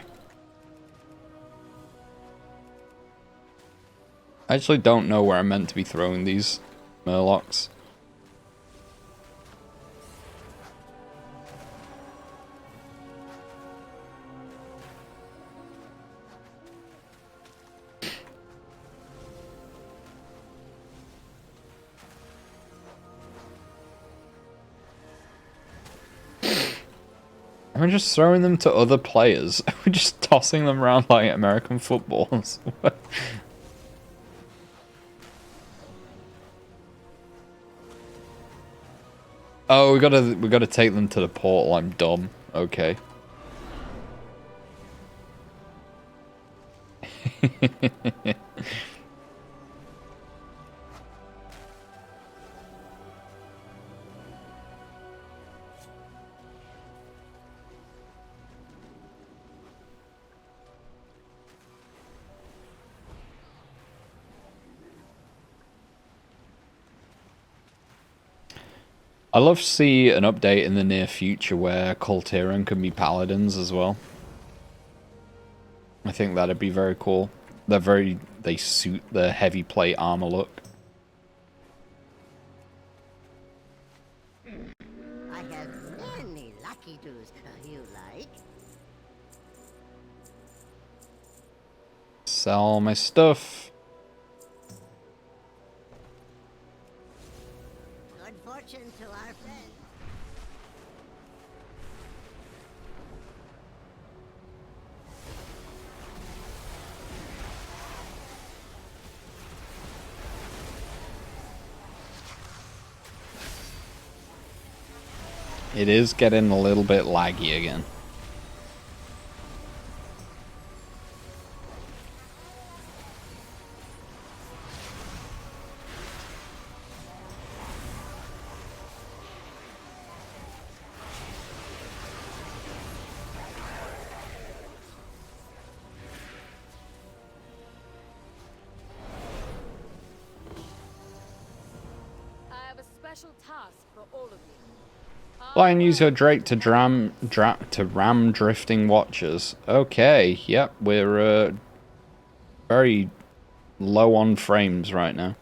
I actually don't know where I'm meant to be throwing these Murlocs. I'm just throwing them to other players. We're just tossing them around like American footballs. Oh, we gotta take them to the portal. I'm dumb. Okay. I love to see an update in the near future where Kultiran can be paladins as well. I think that'd be very cool. They suit the heavy plate armor look. I have many lucky doos you like. Sell my stuff. Good fortune to our friends. It is getting a little bit laggy again. I have a special task for all of you. Fly and use your Drake to ram drifting watchers. Okay, yep, we're very low on frames right now.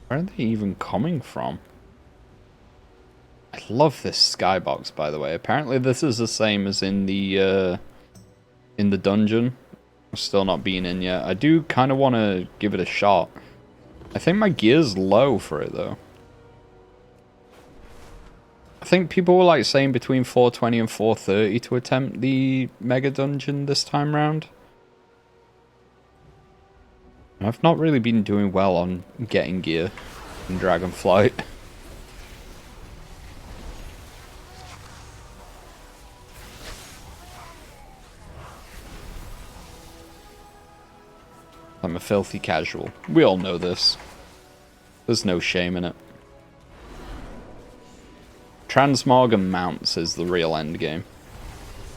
Where are they even coming from? I love this skybox, by the way. Apparently this is the same as in the dungeon. I'm still not been in yet. I do kind of want to give it a shot. I think my gear's low for it, though. I think people were like saying between 420 and 430 to attempt the mega dungeon this time round. I've not really been doing well on getting gear in Dragonflight. I'm a filthy casual. We all know this. There's no shame in it. Transmog mounts is the real endgame.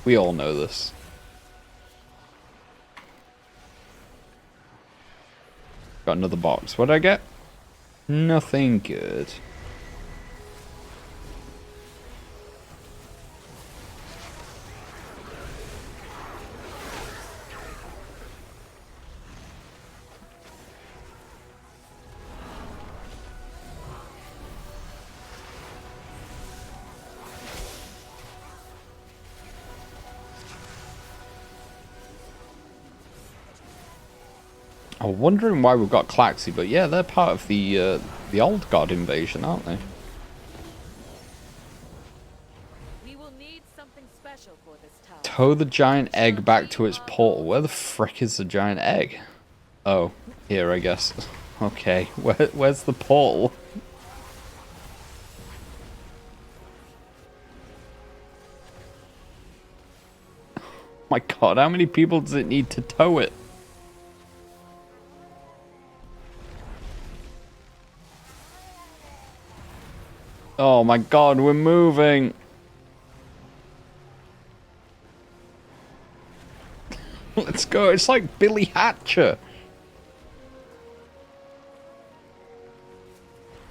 We all know this. Got another box. What did I get? Nothing good. I'm wondering why we've got Klaxi, but yeah, they're part of the old god invasion, aren't they? We will need something special for this tower. Tow the giant egg back to its portal. Where the frick is the giant egg? Oh, here, I guess. Okay, where's the portal? My god, how many people does it need to tow it? Oh my god, we're moving! Let's go, it's like Billy Hatcher!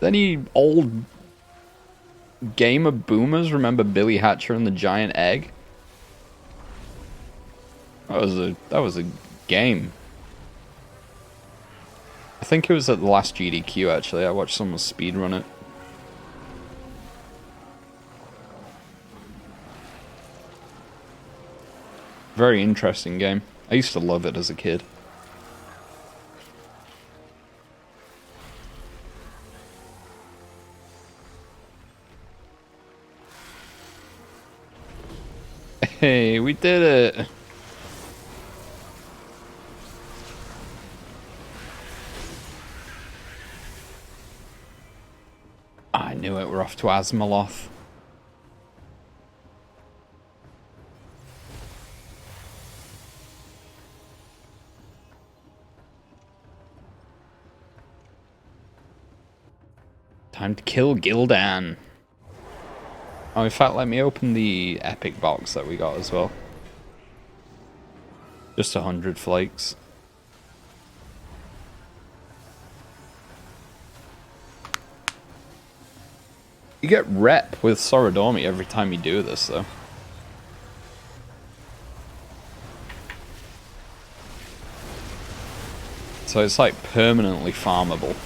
Any old gamer boomers remember Billy Hatcher and the giant egg? That was a game. I think it was at the last GDQ actually, I watched someone speedrun it. Very interesting game. I used to love it as a kid. Hey, we did it! I knew it, we're off to Azeroth. Time to kill Gildan. Oh, in fact, let me open the epic box that we got as well. Just 100 flakes. You get rep with Sorodormi every time you do this, though. So it's like permanently farmable.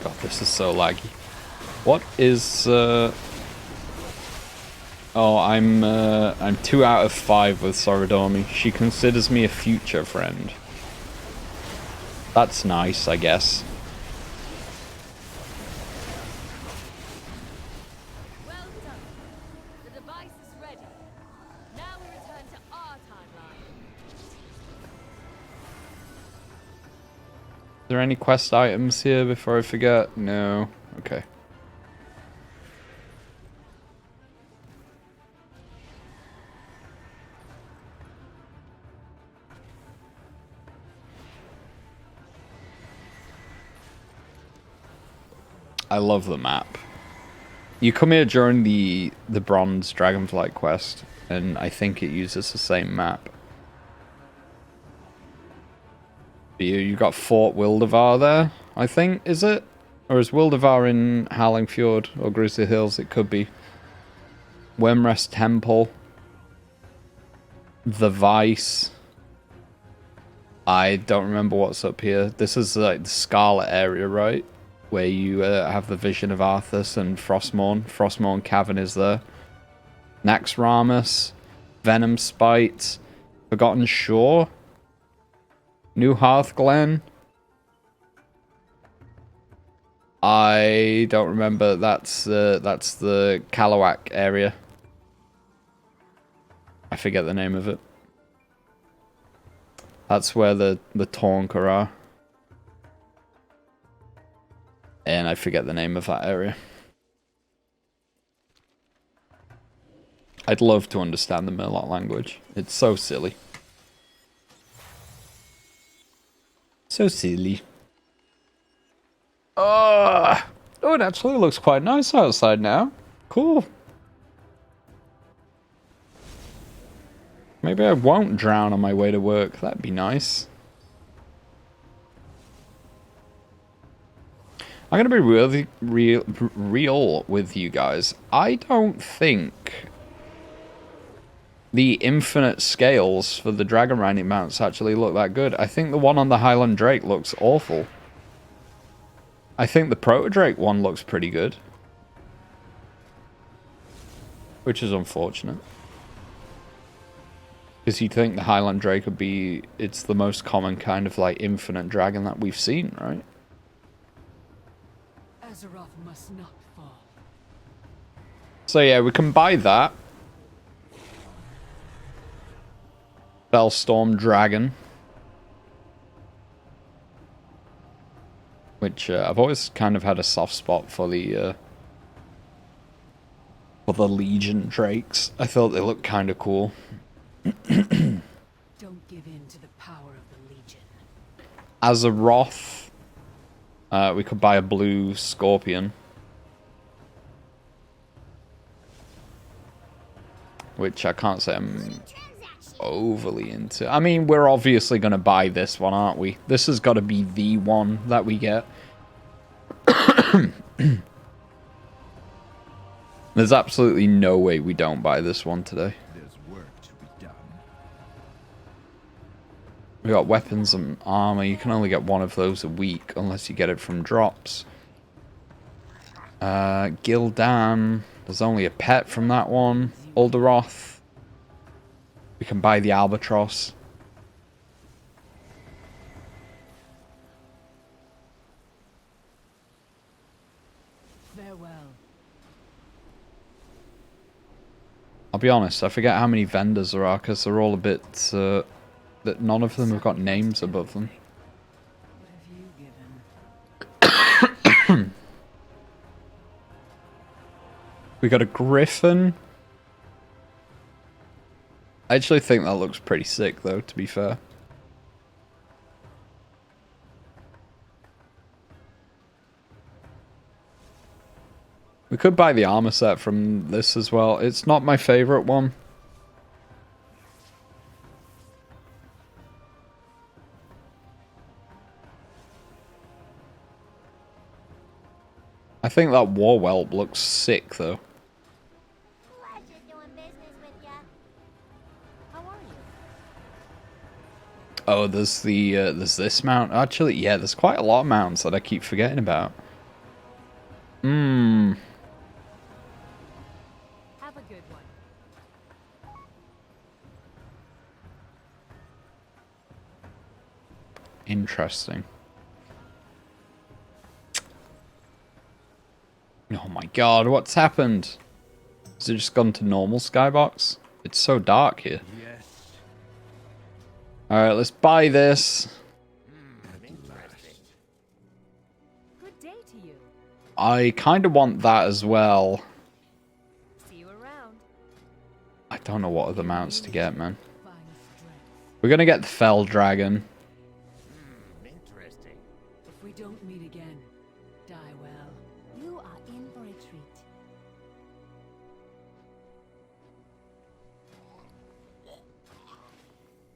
God, this is so laggy. What is Oh, I'm 2 out of 5 with Sorodormi. She considers me a future friend. That's nice, I guess. Well done. The device is ready. Now we return to our timeline. Are there any quest items here before I forget? No. Okay. I love the map. You come here during the Bronze Dragonflight quest, and I think it uses the same map. You got Fort Wildevar there, I think, is it? Or is Wildevar in Hallingfjord or Grizzly Hills? It could be. Wemrest Temple. The Vice. I don't remember what's up here. This is like the Scarlet area, right? Where you have the vision of Arthas and Frostmourne. Frostmourne Cavern is there. Naxxramas. Venom Spite. Forgotten Shore. New Hearthglen. I don't remember. That's the Kalawak area. I forget the name of it. That's where the Tonka are. And I forget the name of that area. I'd love to understand the Murloc language. It's so silly. So silly. Oh, it actually looks quite nice outside now. Cool. Maybe I won't drown on my way to work. That'd be nice. I'm going to be really real with you guys. I don't think the infinite scales for the dragon riding mounts actually look that good. I think the one on the Highland Drake looks awful. I think the Proto Drake one looks pretty good. Which is unfortunate. Because you'd think the Highland Drake would be... It's the most common kind of like infinite dragon that we've seen, right? Azeroth must not fall. So yeah, we can buy that. Bellstorm Dragon. Which I've always kind of had a soft spot for the Legion Drakes. I thought they looked kind of cool. Don't give in to the power of the Legion. Azeroth. We could buy a blue Scorpion. Which I can't say I'm overly into. I mean, we're obviously going to buy this one, aren't we? This has got to be the one that we get. There's absolutely no way we don't buy this one today. There's work to be done. We got weapons and armor. You can only get one of those a week unless you get it from drops. Gildan. There's only a pet from that one. Uldaroth. We can buy the Albatross. Farewell. I'll be honest, I forget how many vendors there are because they're all a bit... that none of them have got names above them. What have you given? We got a Griffin. I actually think that looks pretty sick, though, to be fair. We could buy the armor set from this as well. It's not my favorite one. I think that war whelp looks sick, though. Pleasure doing business with ya. How are you? Oh, there's this mount. Actually, yeah, there's quite a lot of mounts that I keep forgetting about. Have a good one. Interesting. Oh my god, what's happened? Has it just gone to normal skybox? It's so dark here. Yes. Alright, let's buy this. Good day to you. I kind of want that as well. See you around. I don't know what other mounts to get, man. We're gonna get the Fell Dragon. If we don't meet again, die well. You are in for a treat.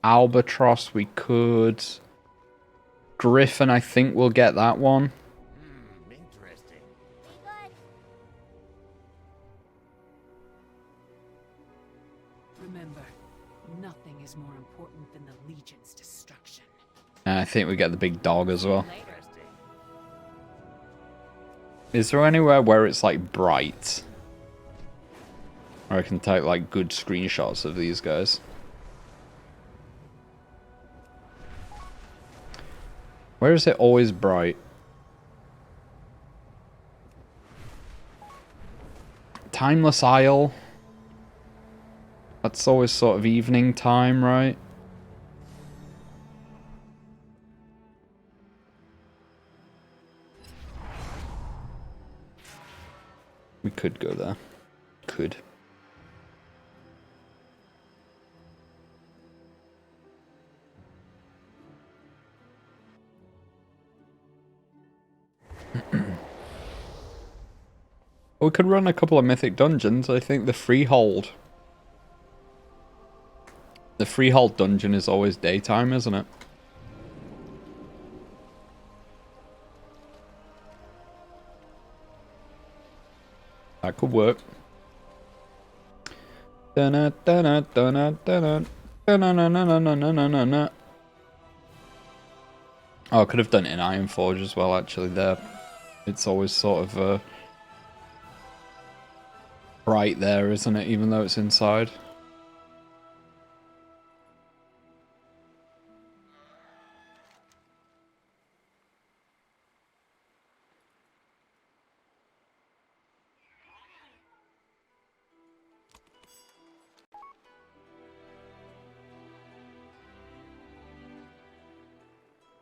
Albatross, we could. Griffin, I think we'll get that one. Be good. Remember, nothing is more important than the Legion's destruction. And I think we get the big dog as well. Is there anywhere where it's like bright? Where I can take like good screenshots of these guys? Where is it always bright? Timeless Isle. That's always sort of evening time, right? We could go there. Could. We could run a couple of mythic dungeons. I think the Freehold. The Freehold dungeon is always daytime, isn't it? That could work. Oh, I could have done it in Ironforge as well, actually, there. It's always sort of bright there, isn't it? Even though it's inside.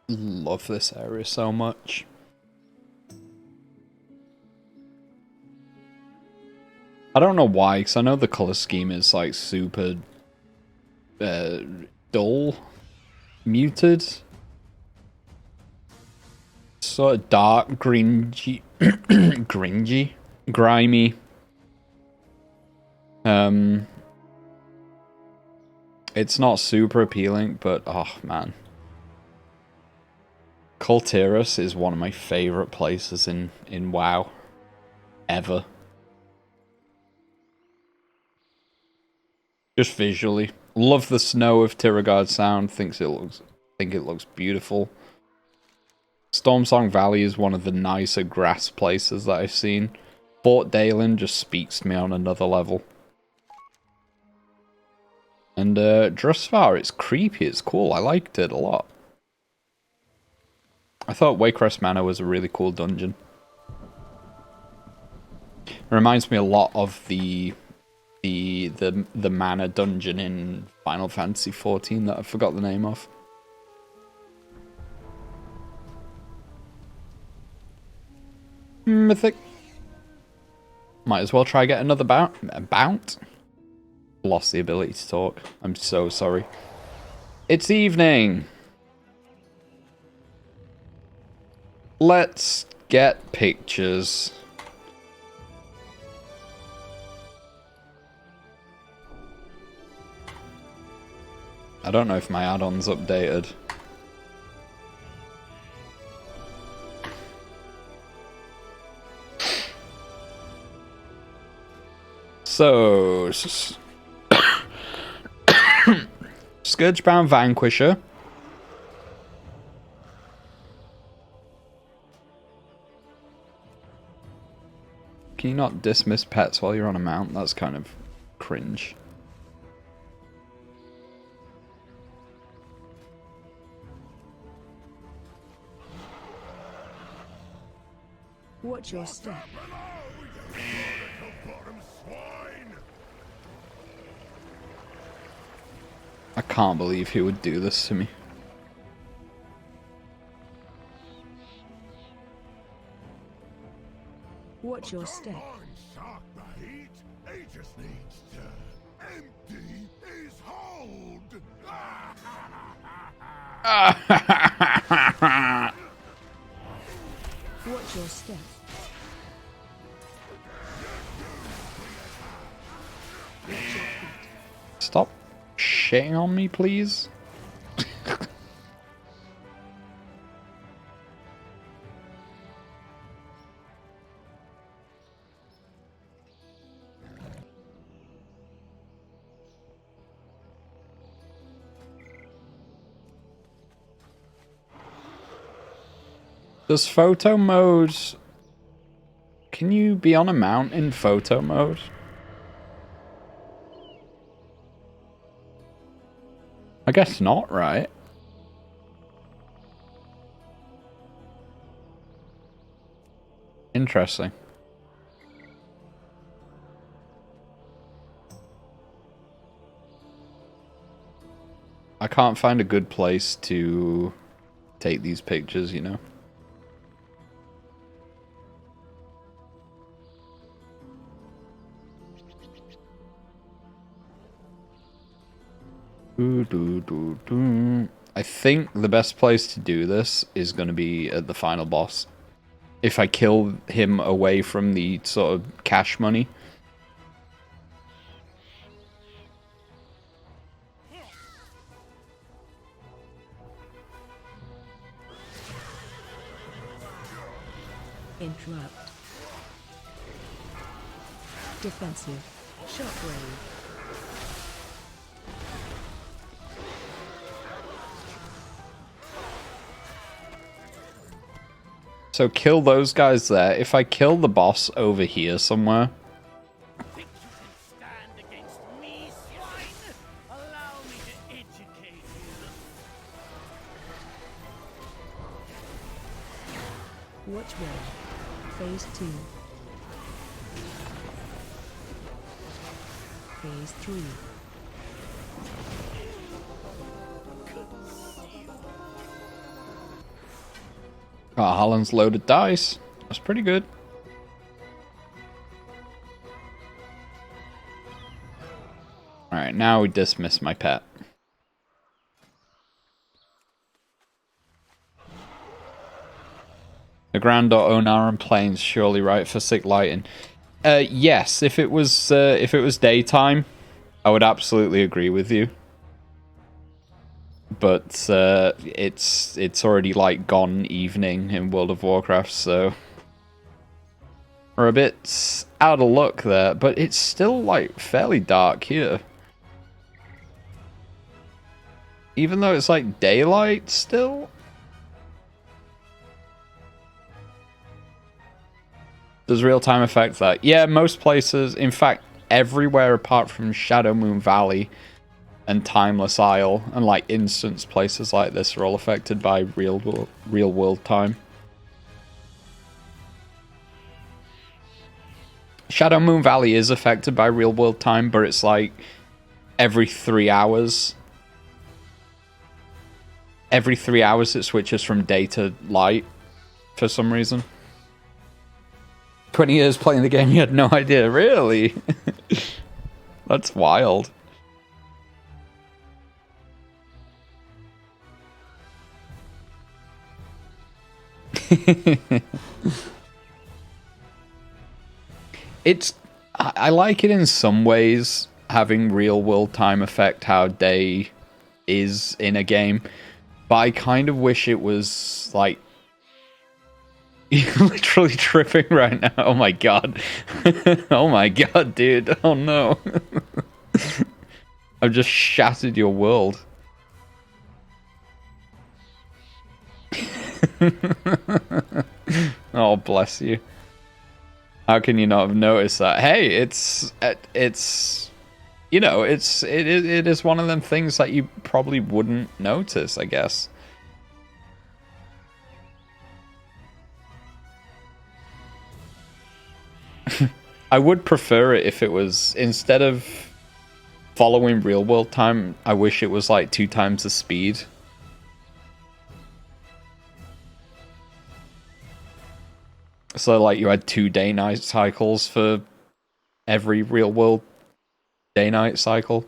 Love this area so much. I don't know why, because I know the color scheme is like super dull, muted, sort of dark, gringy, grimy. It's not super appealing, but oh man. Kultiras is one of my favorite places in WoW ever. Just visually, love the snow of Tiragard Sound. Think it looks beautiful. Stormsong Valley is one of the nicer grass places that I've seen. Fort Dalen just speaks to me on another level. And Drusvar, it's creepy. It's cool. I liked it a lot. I thought Waycrest Manor was a really cool dungeon. It reminds me a lot of the Manor dungeon in Final Fantasy XIV that I forgot the name of. Mythic. Might as well try get another bout. Lost the ability to talk. I'm so sorry. It's evening. Let's get pictures. I don't know if my add-on's updated. So, Scourgebound Vanquisher. Can you not dismiss pets while you're on a mount? That's kind of cringe. Watch your step. I can't believe he would do this to me. Watch your step. He just needs to empty his hold. Watch your step. Stop shitting on me, please. Does photo mode... Can you be on a mount in photo mode? I guess not, right? Interesting. I can't find a good place to take these pictures, you know? I think the best place to do this is going to be at the final boss. If I kill him away from the sort of cash money. Interrupt. Defensive. Shockwave. So kill those guys there. If I kill the boss over here somewhere. Think you can stand against me, swine? Allow me to educate you. Watch well. Phase 2. Phase 3. Oh, Holland's loaded dice. That's pretty good. Alright, now we dismiss my pet. The Grand Onar and Plains surely right for sick lighting. Yes, if it was daytime, I would absolutely agree with you. But it's already like gone evening in World of Warcraft, so we're a bit out of luck there. But it's still like fairly dark here, even though it's like daylight still. Does real-time affect that? Yeah, most places, in fact, everywhere apart from Shadow Moon Valley and Timeless Isle, and like instance places like this are all affected by real world time. Shadow Moon Valley is affected by real world time, but it's like every 3 hours. Every 3 hours it switches from day to light for some reason. 20 years playing the game, you had no idea, really? That's wild. I like it in some ways, having real world time affect how day is in a game, but I kind of wish it was like You're literally tripping right now. Oh my god. Oh my god, dude. Oh no. I've just shattered your world. Oh, bless you. How can you not have noticed that? Hey, it's you know, it is one of them things that you probably wouldn't notice, I guess. I would prefer it if it was, instead of following real world time, I wish it was like 2 times the speed. So like you had 2 day-night cycles for every real world day-night cycle.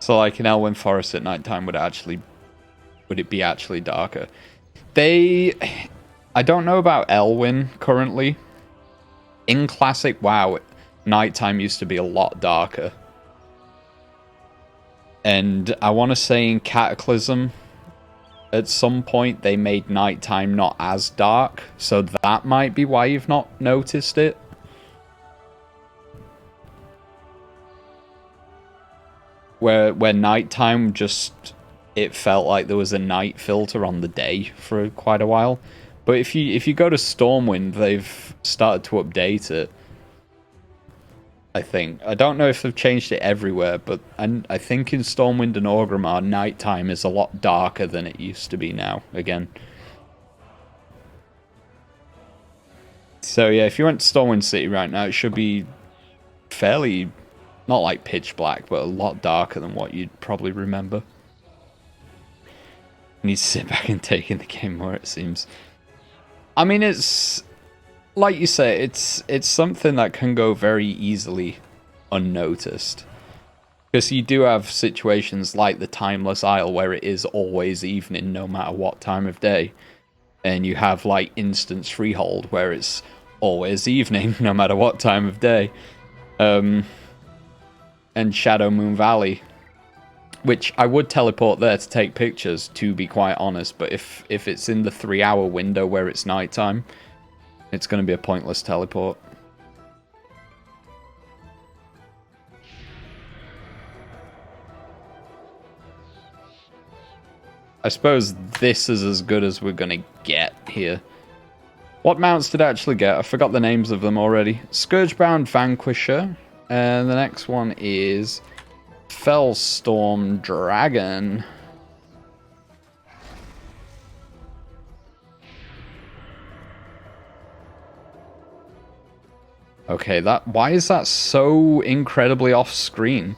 So like in Elwyn Forest at nighttime would it be actually darker? I don't know about Elwyn currently. In classic WoW, nighttime used to be a lot darker. And I want to say in Cataclysm, at some point they made nighttime not as dark, so that might be why you've not noticed it. Where nighttime just, it felt like there was a night filter on the day for quite a while. But if you go to Stormwind, they've started to update it. I think. I don't know if they've changed it everywhere, but I think in Stormwind and Orgrimmar, nighttime is a lot darker than it used to be now, again. So yeah, if you went to Stormwind City right now, it should be fairly, not like pitch black, but a lot darker than what you'd probably remember. You need to sit back and take in the game more, it seems. I mean, it's, like you say, it's something that can go very easily unnoticed. Because you do have situations like the Timeless Isle where it is always evening no matter what time of day. And you have like Instance Freehold where it's always evening no matter what time of day. And Shadow Moon Valley, which I would teleport there to take pictures, to be quite honest. But if it's in the 3-hour window where it's nighttime, it's going to be a pointless teleport. I suppose this is as good as we're going to get here. What mounts did I actually get? I forgot the names of them already. Scourgebound Vanquisher. And the next one is Fellstorm Dragon. Okay, why is that so incredibly off screen?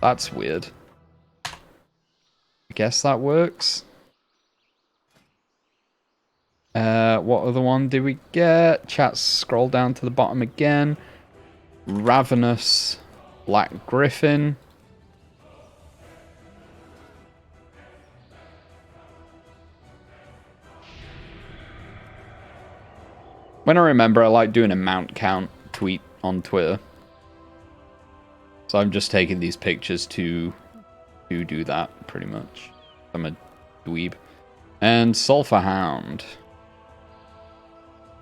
That's weird. I guess that works. What other one did we get? Chat, scroll down to the bottom again. Ravenous Black Griffin. When I remember, I like doing a mount count tweet on Twitter. So I'm just taking these pictures to do that, pretty much. I'm a dweeb. And Sulphur Hound.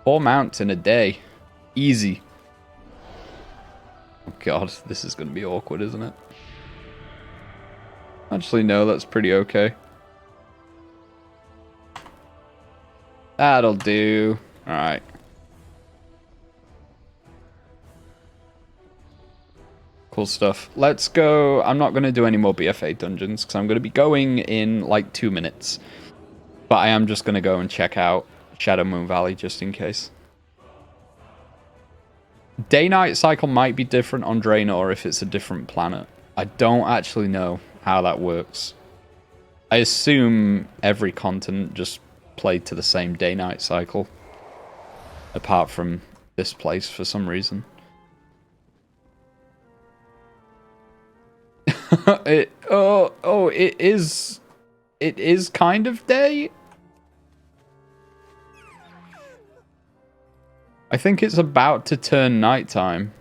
4 mounts in a day. Easy. Oh god, this is going to be awkward, isn't it? Actually, no, that's pretty okay. That'll do. Alright. Cool stuff. Let's go. I'm not going to do any more BFA dungeons because I'm going to be going in like 2 minutes. But I am just going to go and check out Shadow Moon Valley just in case. Day-night cycle might be different on Draenor if it's a different planet. I don't actually know how that works. I assume every continent just played to the same day-night cycle. Apart from this place for some reason. It is kind of day. I think it's about to turn nighttime.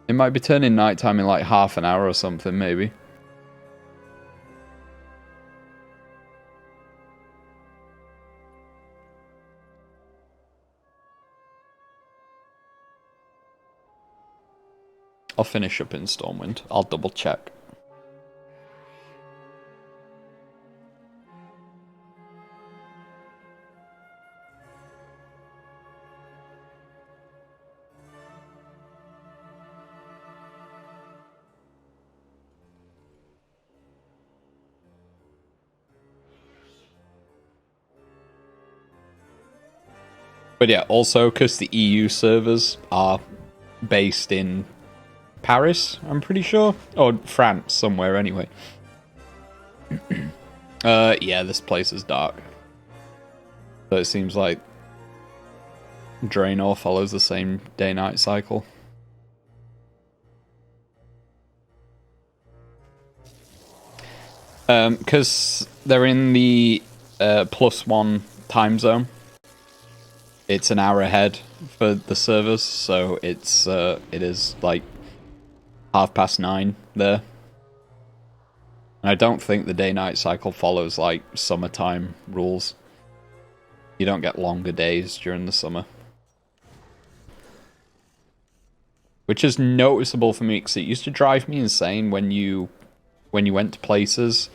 It might be turning nighttime in like half an hour or something, maybe. I'll finish up in Stormwind. I'll double check. But yeah, also because the EU servers are based in Paris, I'm pretty sure. Or France, somewhere anyway. Yeah, this place is dark. So it seems like Draenor follows the same day-night cycle. Because they're in the +1 time zone. It's an hour ahead for the servers, so it is like 9:30 there. And I don't think the day-night cycle follows like summertime rules. You don't get longer days during the summer. Which is noticeable for me, because it used to drive me insane when you went to places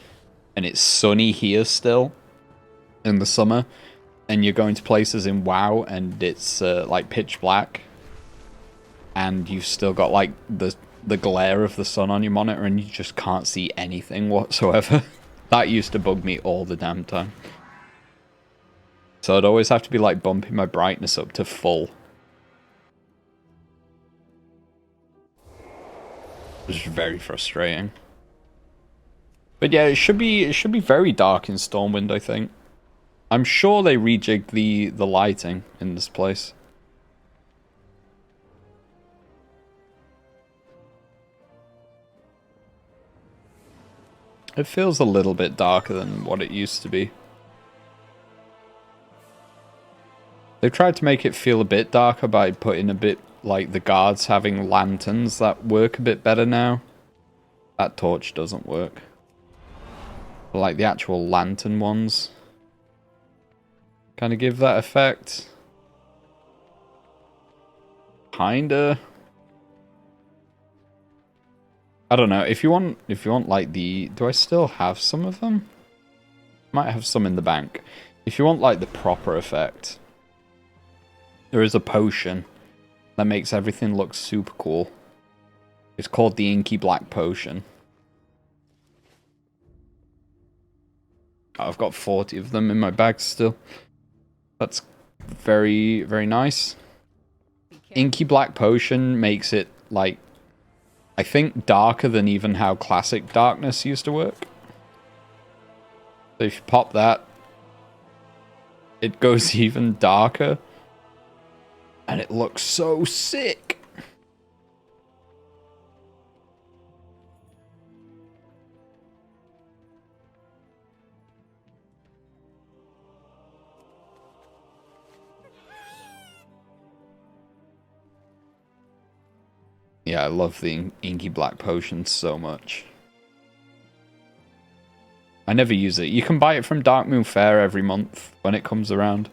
and it's sunny here still in the summer, and you're going to places in WoW and it's like pitch black, and you've still got like the glare of the sun on your monitor and you just can't see anything whatsoever. That used to bug me all the damn time. So I'd always have to be like bumping my brightness up to full. Which is very frustrating. But yeah, it should be very dark in Stormwind, I think. I'm sure they rejigged the lighting in this place. It feels a little bit darker than what it used to be. They've tried to make it feel a bit darker by putting a bit, like, the guards having lanterns that work a bit better now. That torch doesn't work. But, like, the actual lantern ones kind of give that effect. Kinda. I don't know. If you want like the... Do I still have some of them? Might have some in the bank. If you want like the proper effect, there is a potion that makes everything look super cool. It's called the Inky Black Potion. I've got 40 of them in my bag still. That's very, very nice. Inky Black Potion makes it like, I think, darker than even how classic darkness used to work. So if you pop that, it goes even darker. And it looks so sick. Yeah, I love the Inky Black Potion so much. I never use it. You can buy it from Darkmoon Fair every month when it comes around.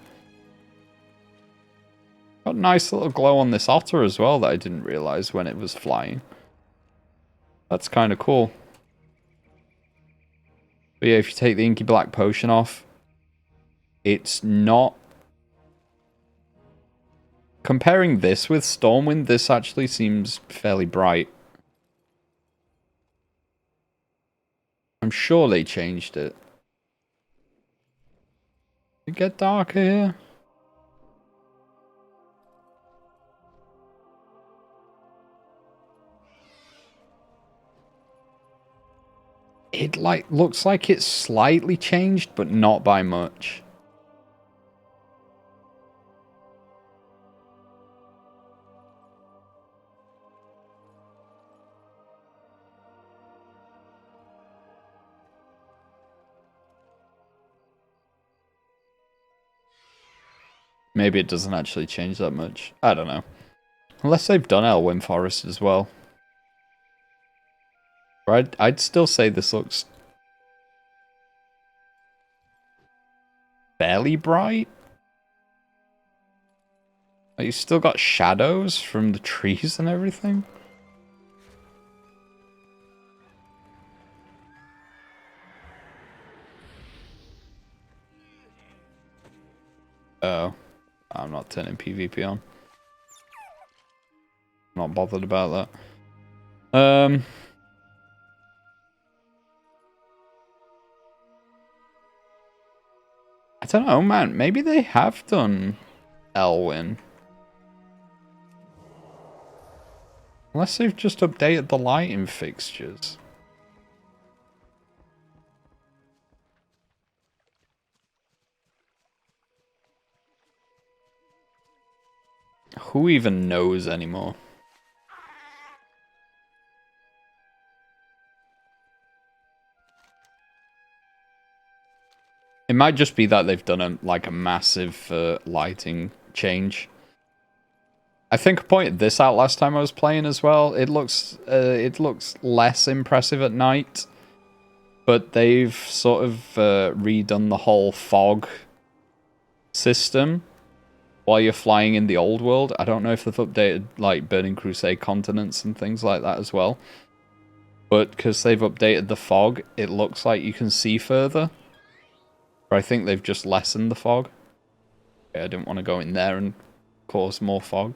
Got a nice little glow on this otter as well that I didn't realize when it was flying. That's kind of cool. But yeah, if you take the Inky Black Potion off, it's not... Comparing this with Stormwind, this actually seems fairly bright. I'm sure they changed it. Did it get darker here? It looks like it's slightly changed, but not by much. Maybe it doesn't actually change that much. I don't know. Unless they've done Elwyn Forest as well. But I'd still say this looks fairly bright. Like, you still got shadows from the trees and everything. Oh, I'm not turning PvP on. Not bothered about that. I don't know, man. Maybe they have done Elwyn. Unless they've just updated the lighting fixtures. Who even knows anymore? It might just be that they've done a massive lighting change. I think I pointed this out last time I was playing as well. It looks less impressive at night, but they've sort of redone the whole fog system while you're flying in the old world. I don't know if they've updated like Burning Crusade continents and things like that as well, but because they've updated the fog, it looks like you can see further. But I think they've just lessened the fog. Okay, I didn't want to go in there and cause more fog.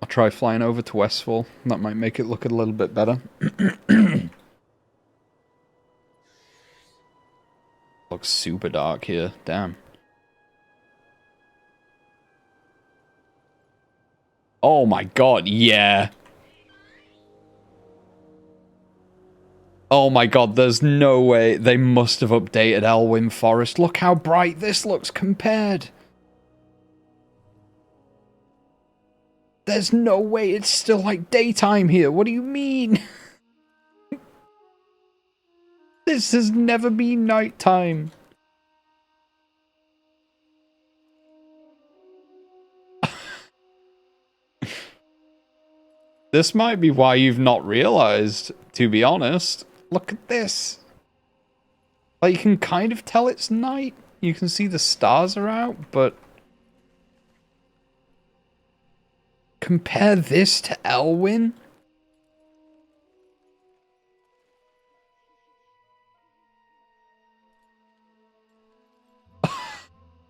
I'll try flying over to Westfall. That might make it look a little bit better. Looks super dark here. Damn. Oh my god, yeah. Oh my god, there's no way. They must have updated Elwyn Forest. Look how bright this looks compared. There's no way it's still like daytime here. What do you mean? This has never been nighttime. This might be why you've not realized, to be honest. Look at this. Like, you can kind of tell it's night. You can see the stars are out, but compare this to Elwyn.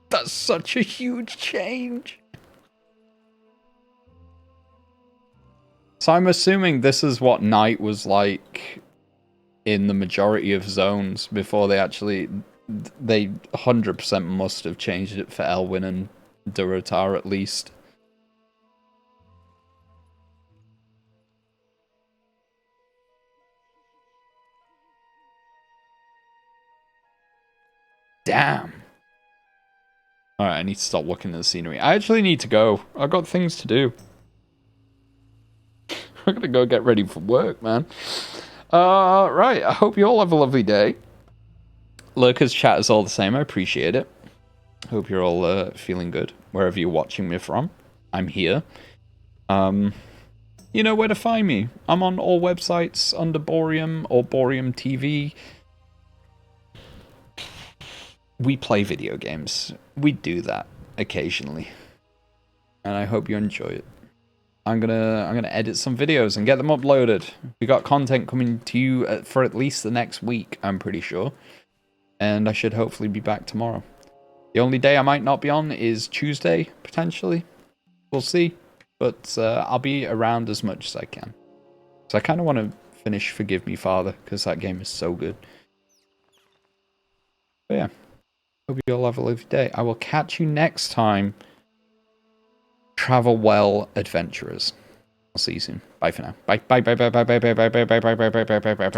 That's such a huge change. So I'm assuming this is what night was like in the majority of zones before they 100% must have changed it for Elwyn and Durotar at least. Damn. Alright, I need to stop looking at the scenery. I actually need to go. I've got things to do. I'm gonna go get ready for work, man. Right, I hope you all have a lovely day. Lurkers chat is all the same, I appreciate it. Hope you're all feeling good, wherever you're watching me from. I'm here. You know where to find me. I'm on all websites under Bohreum or Bohreum TV. We play video games. We do that occasionally. And I hope you enjoy it. I'm gonna edit some videos and get them uploaded. We got content coming to you for at least the next week, I'm pretty sure. And I should hopefully be back tomorrow. The only day I might not be on is Tuesday, potentially. We'll see. But I'll be around as much as I can. So I kind of want to finish Forgive Me, Father, because that game is so good. But yeah. Hope you all have a lovely day. I will catch you next time. Travel well, adventurers. I'll see you soon. Bye for now. Bye bye bye bye bye bye bye bye bye bye bye bye bye bye bye bye.